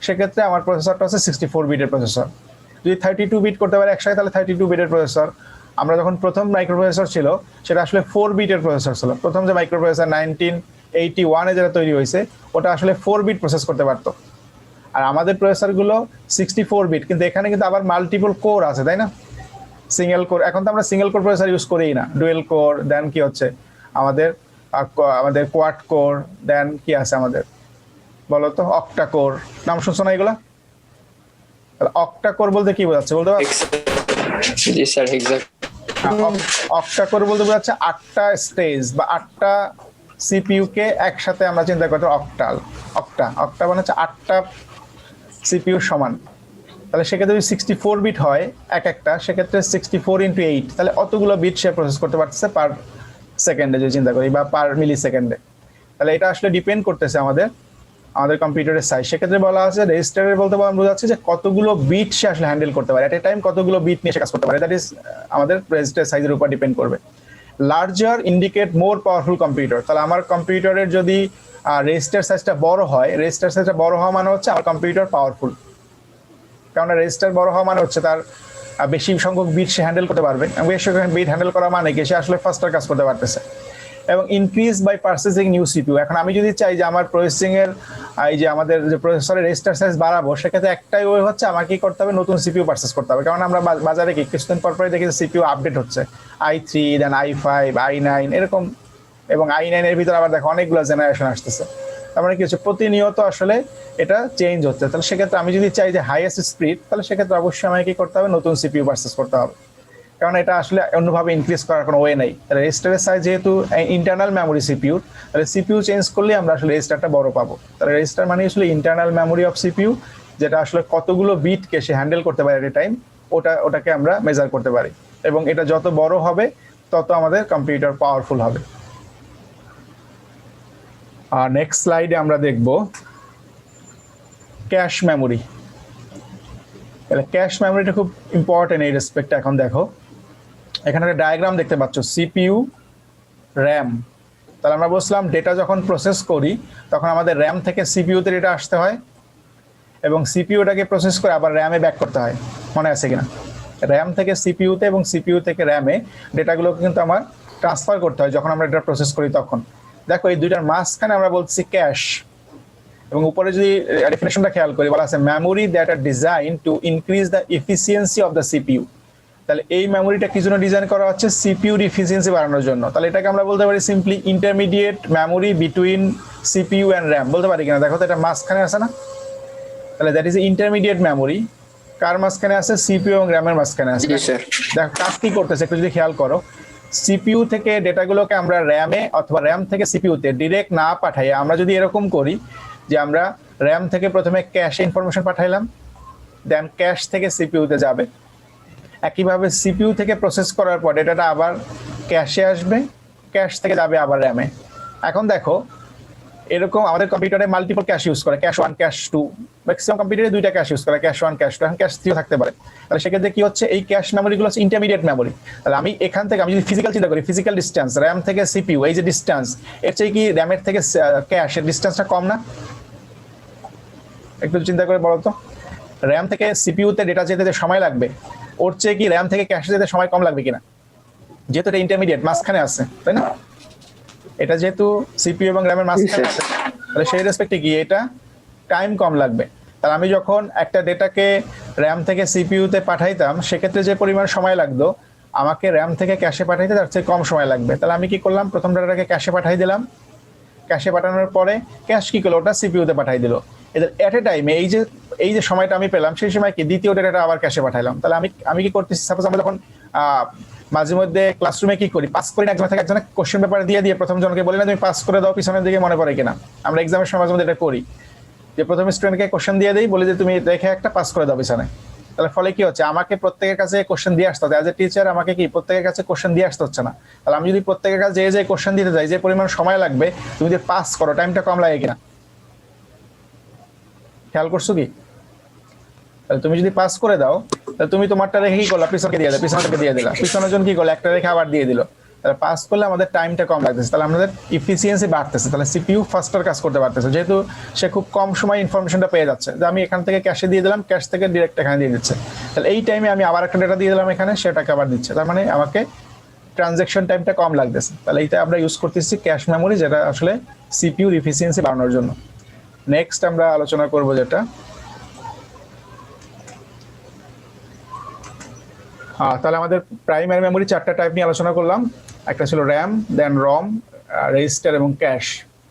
সেক্ষেত্রে আমার প্রসেসরটা হচ্ছে 64 বিটের প্রসেসর। যদি 32 বিট করতে পারে একসাথে, তাহলে 32 বিটের প্রসেসর। আমরা যখন প্রথম মাইক্রোপ্রসেসর ছিল সেটা আসলে 4 বিটের প্রসেসর ছিল। প্রথম যে মাইক্রোপ্রসেসর 1981-এ যেটা তৈরি হয়েছে ওটা আসলে 4 বিট প্রসেস করতে পারতো। আর আমাদের প্রসেসরগুলো 64 বিট, কিন্তু এখানে কিন্তু আবার মাল্টিপল কোর আছে, তাই না? সিঙ্গেল কোর, এখন তো আমরা সিঙ্গেল কোর প্রসেসর ইউজ করিই না, ডুয়েল কোর। দেন কি হচ্ছে আমাদের কোয়াড কোর, দেন কি আছে আমাদের বলো তো? অক্টা কোর, নাম শুনছো না এগুলা? অক্টা কোর বলতে কি বোঝাচ্ছে বলতে পারো? জি স্যার, এক্স্যাক্ট। অক্টা কোর বলতে বোঝাচ্ছে 8টা স্টেজ বা 8টা সিপিইউ কে একসাথে আমরা চিন্তা করতে অক্টা মানে হচ্ছে 8টা সিপিইউ সমান। তাহলে সেক্ষেত্রে যদি 64 বিট হয় একটা, সেক্ষেত্রে 64 × 8, তাহলে অতগুলো বিট সে প্রসেস করতে পারতেছে পার সেকেন্ডে যদি চিন্তা করি, বা পার মিলি সেকেন্ডে। তাহলে এটা আসলে ডিপেন্ড করতেছে আমাদের কম্পিউটারের সাইজ, সেক্ষেত্রে বলা আছে রেজিস্টারের বলতে বোঝাচ্ছে যে কতগুলো বিট সে আসলে হ্যান্ডেল করতে পারে, এট এ টাইম কতগুলো বিট নিয়ে সে কাজ করতে পারে, দ্যাট ইজ আমাদের রেজিস্টার সাইজের উপর ডিপেন্ড করবে। Larger indicate more powerful computer, তাহলে আমার কম্পিউটারের যদি রেজিস্টার সাইজটা বড় হয়, রেজিস্টার সাইজটা বড় হওয়া মানে হচ্ছে আমার কম্পিউটার পাওয়ারফুল, কারণ রেজিস্টার বড় হওয়া মানে হচ্ছে তার বেশি সংখ্যক বিট সে হ্যান্ডেল করতে পারবে, বেশি সংখ্যক বিট হ্যান্ডেল করা মানে কি সে আসলে ফাস্টার কাজ করতে পারতেছে। এবং increase by purchasing new CPU, এখন আমি যদি চাই যে আমার প্রসেসিং এর এই যে আমাদের যে প্রসেসরের রেজিস্টার সাইজ বাড়াবো, সেক্ষেত্রে একটাই ওয়ে হচ্ছে আমাকে কি করতে হবে, নতুন সিপিইউ পারচেজ করতে হবে। কারণ আমরা বাজারে কি কিছুদিন পর পরই দেখি সিপিইউ আপডেট হচ্ছে, i3 দেন i5 i9 এরকম, এবং i9 এর ভিতরে আবার দেখো অনেকগুলো জেনারেশন আসতেছে, তার মানে কি হচ্ছে প্রতিনিয়ত আসলে এটা চেঞ্জ হচ্ছে। তাহলে সেক্ষেত্রে আমি যদি চাই যে হাইয়েস্ট স্পিড, তাহলে সেক্ষেত্রে অবশ্যই আমাকে কি করতে হবে, নতুন সিপিইউ পারচেজ করতে হবে, কারণ এটা আসলে অন্যভাবে ইনক্রিজ করার কোনো ওয়ে নাই। রেজিস্টারের সাইজ যেহেতু ইন্টারনাল মেমোরি সিপিইউ, তাহলে সিপিইউ চেঞ্জ করলে আমরা আসলে রেজিস্টারটা বড় পাবো। তাহলে রেজিস্টার মানে আসলে ইন্টারনাল মেমোরি অফ সিপিইউ, যেটা আসলে কতগুলো বিটকে সে হ্যান্ডেল করতে পারে এট এ টাইম, ওটাকে আমরা মেজার করতে পারি, এবং এটা যত বড় হবে তত আমাদের কম্পিউটার পাওয়ারফুল হবে। আর নেক্সট স্লাইডে আমরা দেখব ক্যাশ মেমোরি। তাহলে ক্যাশ মেমোরিটা খুব ইম্পর্টেন্ট এই রেসপেক্টে। এখন দেখো এখানে একটা ডায়াগ্রাম দেখতে পাচ্ছ, সিপিইউ র্যাম। তাহলে আমরা বলছিলাম ডেটা যখন প্রসেস করি তখন আমাদের র্যাম থেকে সিপিইউতে ডেটা আসতে হয়, এবং সিপিইউটাকে প্রসেস করে আবার র্যামে ব্যাক করতে হয়, মনে আছে কিনা? র্যাম থেকে সিপিইউতে এবং সিপিইউ থেকে র্যামে ডেটাগুলোকে কিন্তু আমার ট্রান্সফার করতে হয় যখন আমরা ডেটা প্রসেস করি তখন। দেখো এই দুইটার মাঝখানে আমরা বলছি ক্যাশ, এবং উপরে যদি ডেফিনেশনটা খেয়াল করি বলা আছে memory that are designed to increase the efficiency of the CPU. তাহলে এই মেমোরিটা কি জন্য ডিজাইন করা হচ্ছে? সিপিইউর এফিসিয়েন্সি বাড়ানোর জন্য। তাহলে এটাকে আমরা বলতে পারি simply intermediate memory between CPU and RAM, বলতে পারি কিনা? দেখো তো এটা মাঝখানে আছে না, তাহলে দ্যাট ইজ ইন্টারমিডিয়েট মেমোরি। কার মাঝখানে আছে? সিপিইউ এবং র্যামের মাঝখানে আছে। দেখো কাজ কি করতেছে একটু যদি খেয়াল করো, সিপিইউ থেকে ডেটাগুলোকে আমরা র্যামে অথবা র্যাম থেকে সিপিইউতে ডিরেক্ট না পাঠাই, আমরা যদি এরকম করি যে আমরা র্যাম থেকে প্রথমে ক্যাশে ইনফরমেশন পাঠাইলাম, দেন ক্যাশ থেকে সিপিইউতে যাবে, একইভাবে সিপিইউ থেকে প্রসেস করার পর ডেটাটা আবার ক্যাশে আসবে, ক্যাশ থেকে যাবে আবার র্যামে। এখন দেখো এরকম আমাদের কম্পিউটারে মাল্টিপল ক্যাশ ইউজ করে, ক্যাশ 1 ক্যাশ 2, ম্যাক্সিমাম কম্পিউটারে দুইটা ক্যাশ ইউজ করে, ক্যাশ 1 ক্যাশ 2, এখন ক্যাশ 3 থাকতে পারে। তাহলে সেক্ষেত্রে কি হচ্ছে, এই ক্যাশ মেমোরিগুলো হচ্ছে ইন্টারমিডিয়েট মেমোরি। তাহলে আমি এখান থেকে আমি যদি ফিজিক্যাল চিন্তা করি, ফিজিক্যাল ডিস্টেন্স র্যাম থেকে সিপিইউ, এই যে ডিস্টেন্স, এর চেয়ে কি র্যামের থেকে ক্যাশের ডিস্টেন্সটা কম না? একটু চিন্তা করে বলো তো, র্যাম থেকে সিপিইউতে ডেটা যেতে যে সময় লাগবে, ওর চেয়ে কি র্যাম থেকে ক্যাশে যেতে সময় কম লাগবে কিনা? যেহেতু এটা ইন্টারমিডিয়েট মাঝখানে আছে, তাই না? এটা যেহেতু সিপিইউ এবং র্যামের মাঝখানে আছে, তাহলে সেই রেসপেক্টে গিয়ে এটা টাইম কম লাগবে। তাহলে আমি যখন একটা ডেটাকে র্যাম থেকে সিপিইউতে পাঠাইতাম, সেক্ষেত্রে যে পরিমাণ সময় লাগতো আমাকে র্যাম থেকে ক্যাশে পাঠাইতে তার চেয়ে কম সময় লাগবে। তাহলে আমি কি করলাম, প্রথম ডেটাটাকে ক্যাশে পাঠাই দিলাম, ক্যাশে পাঠানোর পরে ক্যাশ কি করলো, ওটা সিপিইউতে পাঠাই দিল। এদের এট এ টাইমে এই যে সময়টা আমি পেলাম, সেই সময় কি দ্বিতীয় ডেটাটা আবার ক্যাশে পাঠাইলাম। তাহলে আমি কি করতেছি, সাপোজ আমরা যখন মাঝে মধ্যে ক্লাসরুমে কি করি, পাস করি না, একজন থেকে একজনের কোশ্চেন পেপার দিয়ে প্রথম জনকে বলি না তুমি পাস করে দাও, পিছনের দিকে মনে পড়ে কিনা? আমরা এক্সামের সময় মাঝে মধ্যে এটা করি, যে প্রথম স্টুডেন্টকে কোশ্চেন দিয়ে দিই, বলি যে তুমি দেখে একটা পাস করে দাও পিছনে। তাহলে ফলে কি হচ্ছে, আমাকে প্রত্যেকের কাছে কোশ্চেন দিয়ে আসতে হচ্ছে, অ্যাজ এ টিচার আমাকে কি প্রত্যেকের কাছে কোশ্চেন দিয়ে আসতে হচ্ছে না। তাহলে আমি যদি প্রত্যেকের কাছে যে কোশ্চেন দিতে যাই, যে পরিমাণ সময় লাগবে, তুমি যদি পাস করো টাইমটা কম লাগে কিনা? খেয়াল করছো কি? তাহলে তুমি যদি পাস করে দাও, তাহলে তুমি তোমারটা রেখে কি করলা, পিছনকে দিয়ে দিলা, পিছনটাকে দিয়ে দিলা, পিছনের জন কি করলো, একটা রেখে আবার দিয়ে দিল। তাহলে পাস করলে আমাদের টাইমটা কম লাগতেছে, তাহলে আমাদের ইফিসিয়েন্সি বাড়তেছে, তাহলে সিপিইউ ফাস্টার কাজ করতে পারতেছে, যেহেতু সে খুব কম সময় ইনফরমেশনটা পেয়ে যাচ্ছে। যে আমি এখান থেকে ক্যাশে দিয়ে দিলাম, ক্যাশ থেকে ডিরেক্ট এখানে দিয়ে দিচ্ছে, তাহলে এই টাইমে আমি আবার একটা ডেটা দিয়ে দিলাম এখানে, সেটাকে আবার দিচ্ছে, তার মানে আমাকে ট্রানজ্যাকশন টাইমটা কম লাগতেছে। তাহলে এইটা আমরা ইউজ করতেছি ক্যাশ মেমোরি, যেটা আসলে সিপিইউর ইফিসিয়েন্সি বাড়ানোর জন্য। নেক্সট আমরা আলোচনা করব যেটা, তাহলে আমাদের প্রাইমারি মেমোরি 4টা টাইপ নিয়ে আলোচনা করলাম। একটা ছিল র্যাম, দেন রম, রেজিস্টার এবং ক্যাশ।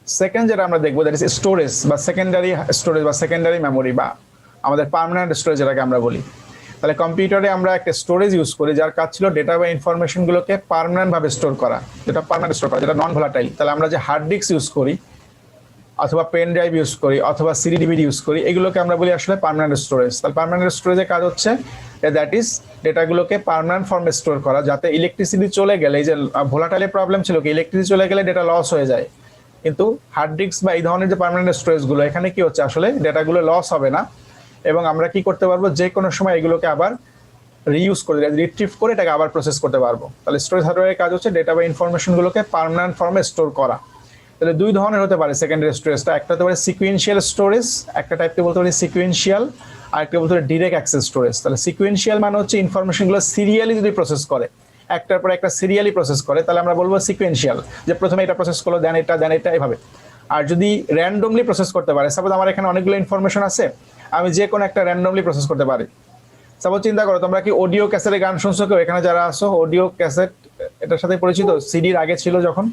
সেকেন্ড যেটা আমরা দেখবো দ্যাট ইজ স্টোরেজ বা সেকেন্ডারি স্টোরেজ বা সেকেন্ডারি মেমোরি বা আমাদের পার্মানেন্ট স্টোরেজ যেটাকে আমরা বলি। তাহলে কম্পিউটারে আমরা একটা স্টোরেজ ইউজ করি যার কাজ ছিল ডেটা বা ইনফরমেশনগুলোকে পার্মানেন্টভাবে স্টোর করা, যেটা পার্মানেন্ট স্টোর করা, যেটা নন ভোলাটাইল। তাহলে আমরা যে হার্ড ডিস্ক ইউজ করি অথবা পেন ড্রাইভ ইউজ করি অথবা সিডি ডিভিডি ইউজ করি, এগুলোকে আমরা বলি আসলে পার্মানেন্ট স্টোরেজ। তাহলে পার্মানেন্ট স্টোরেজের কাজ হচ্ছে দ্যাট ইজ ডেটাগুলোকে পার্মানেন্ট ফর্মে স্টোর করা, যাতে ইলেকট্রিসিটি চলে গেলে, এই যে ভোলাটাইলের প্রবলেম ছিল কি, ইলেকট্রিসিটি চলে গেলে ডেটা লস হয়ে যায়, কিন্তু হার্ড ডিস্ক বা এই ধরনের যে পার্মানেন্ট স্টোরেজগুলো এখানে কি হচ্ছে আসলে ডেটাগুলো লস হবে না, এবং আমরা কি করতে পারবো যে কোনো সময় এগুলোকে আবার রিইউজ করে রিট্রিভ করে এটাকে আবার প্রসেস করতে পারবো। তাহলে স্টোরেজ হার্ডওয়্যারের কাজ হচ্ছে ডেটা বা ইনফরমেশনগুলোকে পার্মানেন্ট ফর্মে স্টোর করা। তাহলে দুই ধরনের হতে পারে সেকেন্ডারি স্টোরেজটা, একটা হতে পারে সিকুয়েন্সিয়াল স্টোরেজ, একটা টাইপকে বলতে পারি সিকুয়েন্সিয়াল, আর একটা বলতে পারি ডিরেক্ট অ্যাক্সেস স্টোরেজ। তাহলে সিকুয়েন্সিয়াল মানে হচ্ছে ইনফরমেশনগুলো সিরিয়ালি যদি প্রসেস করে, একটার পর একটা সিরিয়ালি প্রসেস করে, তাহলে আমরা বলবো সিকুয়েন্সিয়াল, যে প্রথমে এটা প্রসেস করলো দেন এটা এভাবে। আর যদি র্যান্ডমলি প্রসেস করতে পারে, সাপোজ আমার এখানে অনেকগুলো ইনফরমেশন আছে, আমি যে কোনো একটা র্যান্ডমলি প্রসেস করতে পারি। সাপোজ চিন্তা করো তোমরা কি অডিও ক্যাসেটে গান শুনছো কেউ এখানে যারা আসো? অডিও ক্যাসেট এটার সাথে পরিচিত? সিডির আগে ছিল যখন,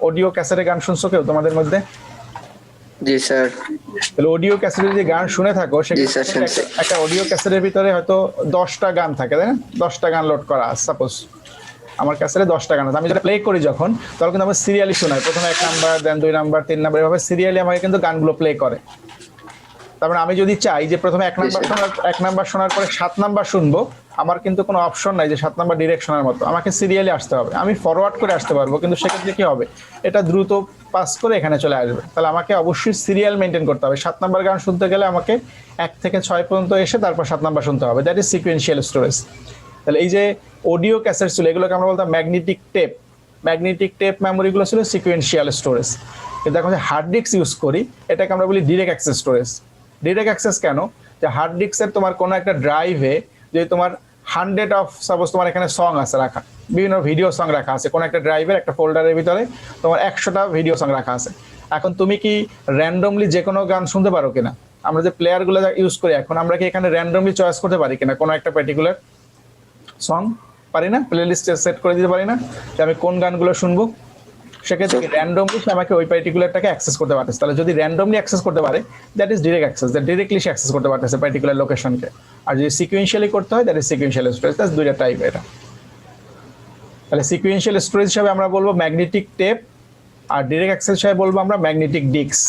অডিও ক্যাসেটে গান শুনছো কেউ তোমাদের মধ্যে? জি স্যার। তাহলে অডিও ক্যাসেটে যে গান শুনে থাকো সেক্ষেত্রে একটা অডিও ক্যাসেটের ভিতরে হয়তো 10টা গান থাকে, তাই না? 10টা গান লোড করা আছে, সাপোজ আমার ক্যাসেটে 10টা গান আছে। আমি যেটা প্লে করি যখন, তখন কিন্তু আমার সিরিয়ালি শোনায়, প্রথমে 1 নাম্বার, দেন 2 নাম্বার, 3 নাম্বার, এভাবে সিরিয়ালি আমাকে কিন্তু গানগুলো প্লে করে। তারপরে আমি যদি চাই যে প্রথমে 1 নাম্বার শোনার পরে 7 নাম্বার শুনবো, আমার কিন্তু কোনো অপশন নাই যে 7 নাম্বার ডিরেক্ট শোনার মতো, আমাকে সিরিয়ালি আসতে হবে। আমি ফরওয়ার্ড করে আসতে পারবো, কিন্তু সেক্ষেত্রে কি হবে, এটা দ্রুত পাস করে এখানে চলে আসবে। তাহলে আমাকে অবশ্যই সিরিয়াল মেনটেন করতে হবে। 7 নাম্বার গান শুনতে গেলে আমাকে 1 থেকে 6 পর্যন্ত এসে তারপর 7 নাম্বার শুনতে হবে, দ্যাট ইজ সিকুয়েন্সিয়াল স্টোরেজ। তাহলে এই যে অডিও ক্যাসেট ছিল এগুলোকে আমরা বলতাম ম্যাগনেটিক টেপ মেমোরিগুলো ছিল সিকুয়েন্সিয়াল স্টোরেজ। কিন্তু এখন যে হার্ড ডিস্ক ইউজ করি এটাকে আমরা বলি direct access storage. Direct access কেন? যে হার্ড ডিস্কের তোমার কোনো একটা ড্রাইভে যদি তোমার 100 অফ সাপোজ তোমার এখানে সং আছে রাখা, বিভিন্ন ভিডিও সং রাখা আছে কোনো একটা ড্রাইভের একটা ফোল্ডারের ভিতরে, তোমার 100টা ভিডিও সং রাখা আছে। এখন তুমি কি র্যান্ডমলি যে কোনো গান শুনতে পারো কিনা? আমরা যে প্লেয়ারগুলো ইউজ করি এখন, আমরা কি এখানে র্যান্ডমলি চয়েস করতে পারি কিনা কোনো একটা পার্টিকুলার সং? পারি না? প্লে লিস্টে সেট করে দিতে পারি না যে আমি কোন গানগুলো শুনবো? সেক্ষেত্রে র্যান্ডমলি সে আমাকে ওই পার্টিকুলারটাকে অ্যাক্সেস করতে পারতেছে। তাহলে যদি র্যান্ডমলি অ্যাক্সেস করতে পারে, that is direct access, that directly say access করতে পারতেছে পার্টিকুলার লোকেশনকে। আর যদি সিকুয়েন্সিয়ালি করতে হয়, that is sequential storage. That's দুইটা টাইপ এটা। তাহলে সিকুয়েন্সিয়াল স্টোরেজ হিসাবে আমরা বলবো ম্যাগনেটিক টেপ, আর ডিরেক্ট অ্যাক্সেস হিসাবে বলবো আমরা ম্যাগনেটিক ডিস্ক।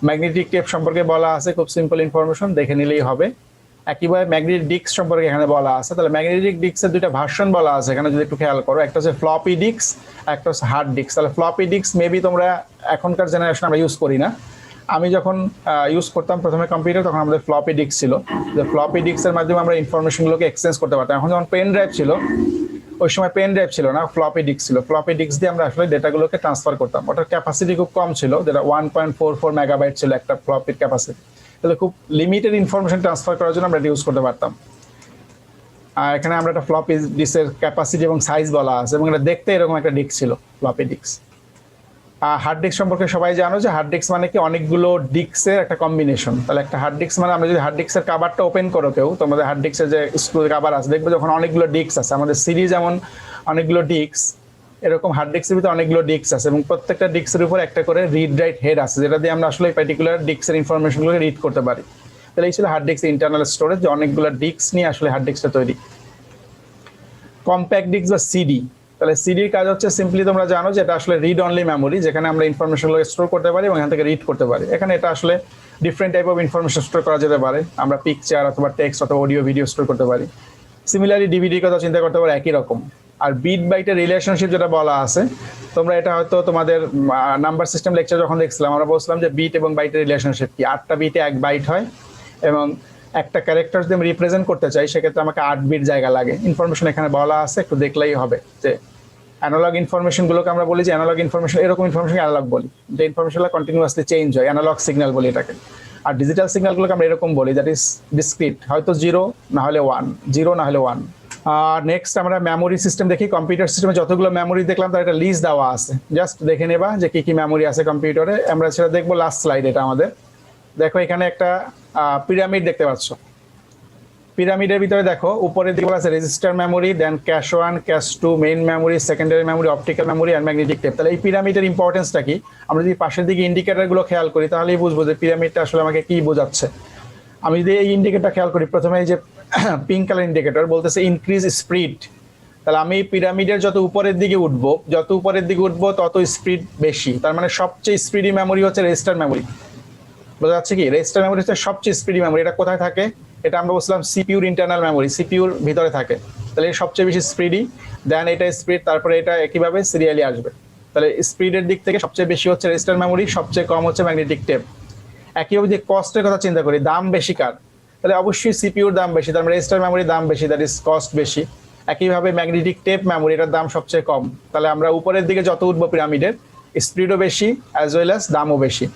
ম্যাগনেটিক টেপ সম্পর্কে বলা আছে, খুব সিম্পল ইনফরমেশন, দেখে নিলেই হবে। একইভাবে ম্যাগনেটিক ডিস্ক সম্পর্কে এখানে বলা আছে। তাহলে ম্যাগনেটিক ডিস্কের দুইটা ভার্সন বলা আছে এখানে, যদি একটু খেয়াল করো, একটা হচ্ছে ফ্লপি ডিস্ক, একটা হচ্ছে হার্ড ডিস্ক। তাহলে ফ্লপি ডিস্ক মেবি তোমরা এখনকার জেনারেশন আমরা ইউজ করি না। আমি যখন ইউজ করতাম প্রথমে কম্পিউটার, তখন আমাদের ফ্লপি ডিস্ক ছিল, যে ফ্লপি ডিস্কের মাধ্যমে আমরা ইনফরমেশনগুলোকে এক্সচেঞ্জ করতে পারতাম। এখন যখন পেন ড্রাইভ ছিল, ওই সময় পেন ড্রাইভ ছিল না, ফ্লপি ডিস্ক ছিল। ফ্লপি ডিস্ক দিয়ে আমরা আসলে ডেটাগুলোকে ট্রান্সফার করতাম। ওটার ক্যাপাসিটি খুব কম ছিল, যেটা 1.44 মেগাবাইট ছিল একটা ফ্লপির ক্যাপাসিটি। তাহলে খুব লিমিটেড ইনফরমেশন ট্রান্সফার করার জন্য আমরা এটা ইউজ করতে পারতাম। আর এখানে আমরা একটা ফ্লপি ডিস্কের ক্যাপাসিটি এবং সাইজ বলা আছে, এবং এটা দেখতে এরকম একটা ডিস্ক ছিল, ফ্লপি ডিস্ক। আর হার্ড ডিস্ক সম্পর্কে সবাই জানো যে হার্ড ডিস্ক মানে কি অনেকগুলো ডিস্কের একটা কম্বিনেশন। তাহলে একটা হার্ড ডিস্ক মানে, আমরা যদি হার্ড ডিস্কের কাভারটা ওপেন করো কেউ, তোমাদের হার্ড ডিস্কের যে স্ক্রুর কাভার আছে, দেখবে যখন অনেকগুলো ডিস্ক আছে, আমাদের সিরিজ যেমন অনেকগুলো ডিস্ক, এরকম হার্ড ডিস্কের ভিতরে অনেকগুলো ডিস্ক আছে, এবং প্রত্যেকটা ডিস্কের উপর একটা করে রিড রাইট হেড আছে, যেটা দিয়ে আমরা আসলে পার্টিকুলার ডিস্কের ইনফরমেশনগুলোকে রিড করতে পারি। তাহলে এই ছিল হার্ড ডিস্ক ইন্টারনাল স্টোরেজ, যে অনেকগুলো ডিস্ক নিয়ে আসলে হার্ড ডিস্কটা তৈরি। কম্প্যাক্ট ডিস্ক বা সিডি। তাহলে সিডির কাজ হচ্ছে সিম্পলি তোমরা জানো যে এটা আসলে রিড অনলি মেমোরি, যেখানে আমরা ইনফরমেশনগুলো স্টোর করতে পারি এবং এখান থেকে রিড করতে পারি। এখানে এটা আসলে different type of information store করা যেতে পারে। আমরা পিকচার অথবা টেক্সট অথবা অডিও ভিডিও স্টোর করতে পারি। সিমিলারলি ডিভিডির কথা চিন্তা করতে পারো, একই রকম। আর বিট বাইটের রিলেশনশিপ যেটা বলা আছে, তোমরা এটা হয়তো তোমাদের নাম্বার সিস্টেম লেকচার যখন দেখছিলাম, আমরা বলছিলাম যে বিট এবং বাইটের রিলেশনশিপ কি, 8টা বিটে 1 বাইট হয়, এবং একটা ক্যারেক্টার যদি আমি রিপ্রেজেন্ট করতে চাই সেক্ষেত্রে আমাকে 8 বিট জায়গা লাগে। ইনফরমেশন এখানে বলা আছে, একটু দেখলেই হবে যে অ্যানালগ ইনফরমেশনগুলোকে আমরা বলি যে অ্যানালগ ইনফরমেশন, এরকম ইনফরমেশন অ্যানালগ বলি, যে ইনফরমেশনগুলো কন্টিনিউয়াসলি চেঞ্জ হয়, অ্যানালগ সিগন্যাল বলি এটাকে। আর ডিজিটাল সিগন্যালগুলোকে আমরা এরকম বলি, দ্যাট ইজ ডিসক্রিট, হয়তো 0 না হলে 1, 0 না হলে 1। আর নেক্সট আমরা মেমোরি সিস্টেম দেখি। কম্পিউটার সিস্টেমে যতগুলো মেমোরি দেখলাম তার একটা লিস্ট দেওয়া আছে, জাস্ট দেখে নেবা যে কি কি মেমোরি আছে কম্পিউটারে। আমরা সেটা দেখবো লাস্ট স্লাইড। এটা আমাদের দেখো, এখানে একটা পিরামিড দেখতে পাচ্ছ। পিরামিডের ভিতরে দেখো উপরের দিকে বলা আছে register memory, then cache 1, cache 2, main memory, secondary memory, optical memory আর ম্যাগনেটিক টেপ। তাহলে এই পিরামিডের ইম্পর্টেন্সটা কি? আমরা যদি পাশের দিকে ইন্ডিকেটরগুলো খেয়াল করি তাহলেই বুঝবো যে পিরামিডটা আসলে আমাকে কি বোঝাচ্ছে। আমি যদি এই ইন্ডিকেটর খেয়াল করি, প্রথমে এই যে পিঙ্ক কালার ইন্ডিকেটর বলতেছে ইনক্রিজ স্পিড। তাহলে আমি পিরামিডের যত উপরের দিকে উঠবো তত স্পিড বেশি। তার মানে সবচেয়ে স্পিডি মেমোরি হচ্ছে রেজিস্টার মেমোরি। বোঝা যাচ্ছে কি? রেজিস্টার মেমোরি হচ্ছে সবচেয়ে স্পিডি মেমোরি। এটা কোথায় থাকে? এটা আমরা বলছিলাম সিপিইউর ইন্টারনাল মেমোরি, সিপিইউর ভিতরে থাকে। তাহলে সবচেয়ে বেশি স্পিডি, দেন এটা স্পিড, তারপরে এটা একইভাবে সিরিয়ালি আসবে। তাহলে স্পিডের দিক থেকে সবচেয়ে বেশি হচ্ছে রেজিস্টার মেমোরি, সবচেয়ে কম হচ্ছে ম্যাগনেটিক টেপ। একইভাবে যে কস্টের কথা চিন্তা করি, দাম বেশি কার, তাহলে অবশ্যই সিপিইউর দাম বেশি, তার মানে রেজিস্টার মেমোরির দাম বেশি, দ্যাট ইজ কস্ট বেশি। একইভাবে ম্যাগনেটিক টেপ মেমোরি, এটার দাম সবচেয়ে কম। তাহলে আমরা উপরের দিকে যত উঠবো পিরামিডের, স্পিডও বেশি অ্যাজ ওয়েল অ্যাজ দামও বেশি।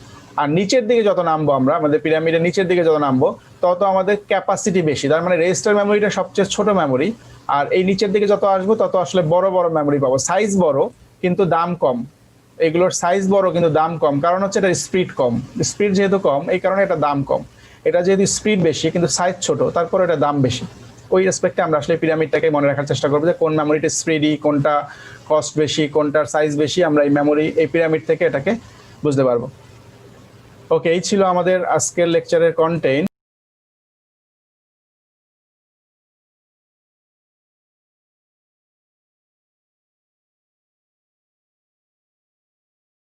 আর নিচের দিকে যত নামবো আমরা, আমাদের পিরামিডের নিচের দিকে যত নামবো তত আমাদের ক্যাপাসিটি বেশি। তার মানে রেজিস্টার মেমোরিটা সবচেয়ে ছোট মেমোরি, আর এই নিচের দিকে যত আসবো তত আসলে বড় বড় মেমোরি পাবো, সাইজ বড় কিন্তু দাম কম। এগুলোর সাইজ বড় কিন্তু দাম কম, কারণ হচ্ছে এটা স্পিড কম। স্পিড যেহেতু কম এই কারণে এটা দাম কম। এটা যেহেতু স্পিড বেশি কিন্তু সাইজ ছোট, তারপর এটা দাম বেশি। ওই রেসপেক্টে আমরা আসলে পিরামিডটাকে মনে রাখার চেষ্টা করবো যে কোন মেমোরিটা স্পিডি, কোনটা কস্ট বেশি, কোনটার সাইজ বেশি, আমরা এই মেমোরি এই পিরামিড থেকে এটাকে বুঝতে পারবো। ওকে, এই ছিল আমাদের আজকের লেকচারের কন্টেন্ট।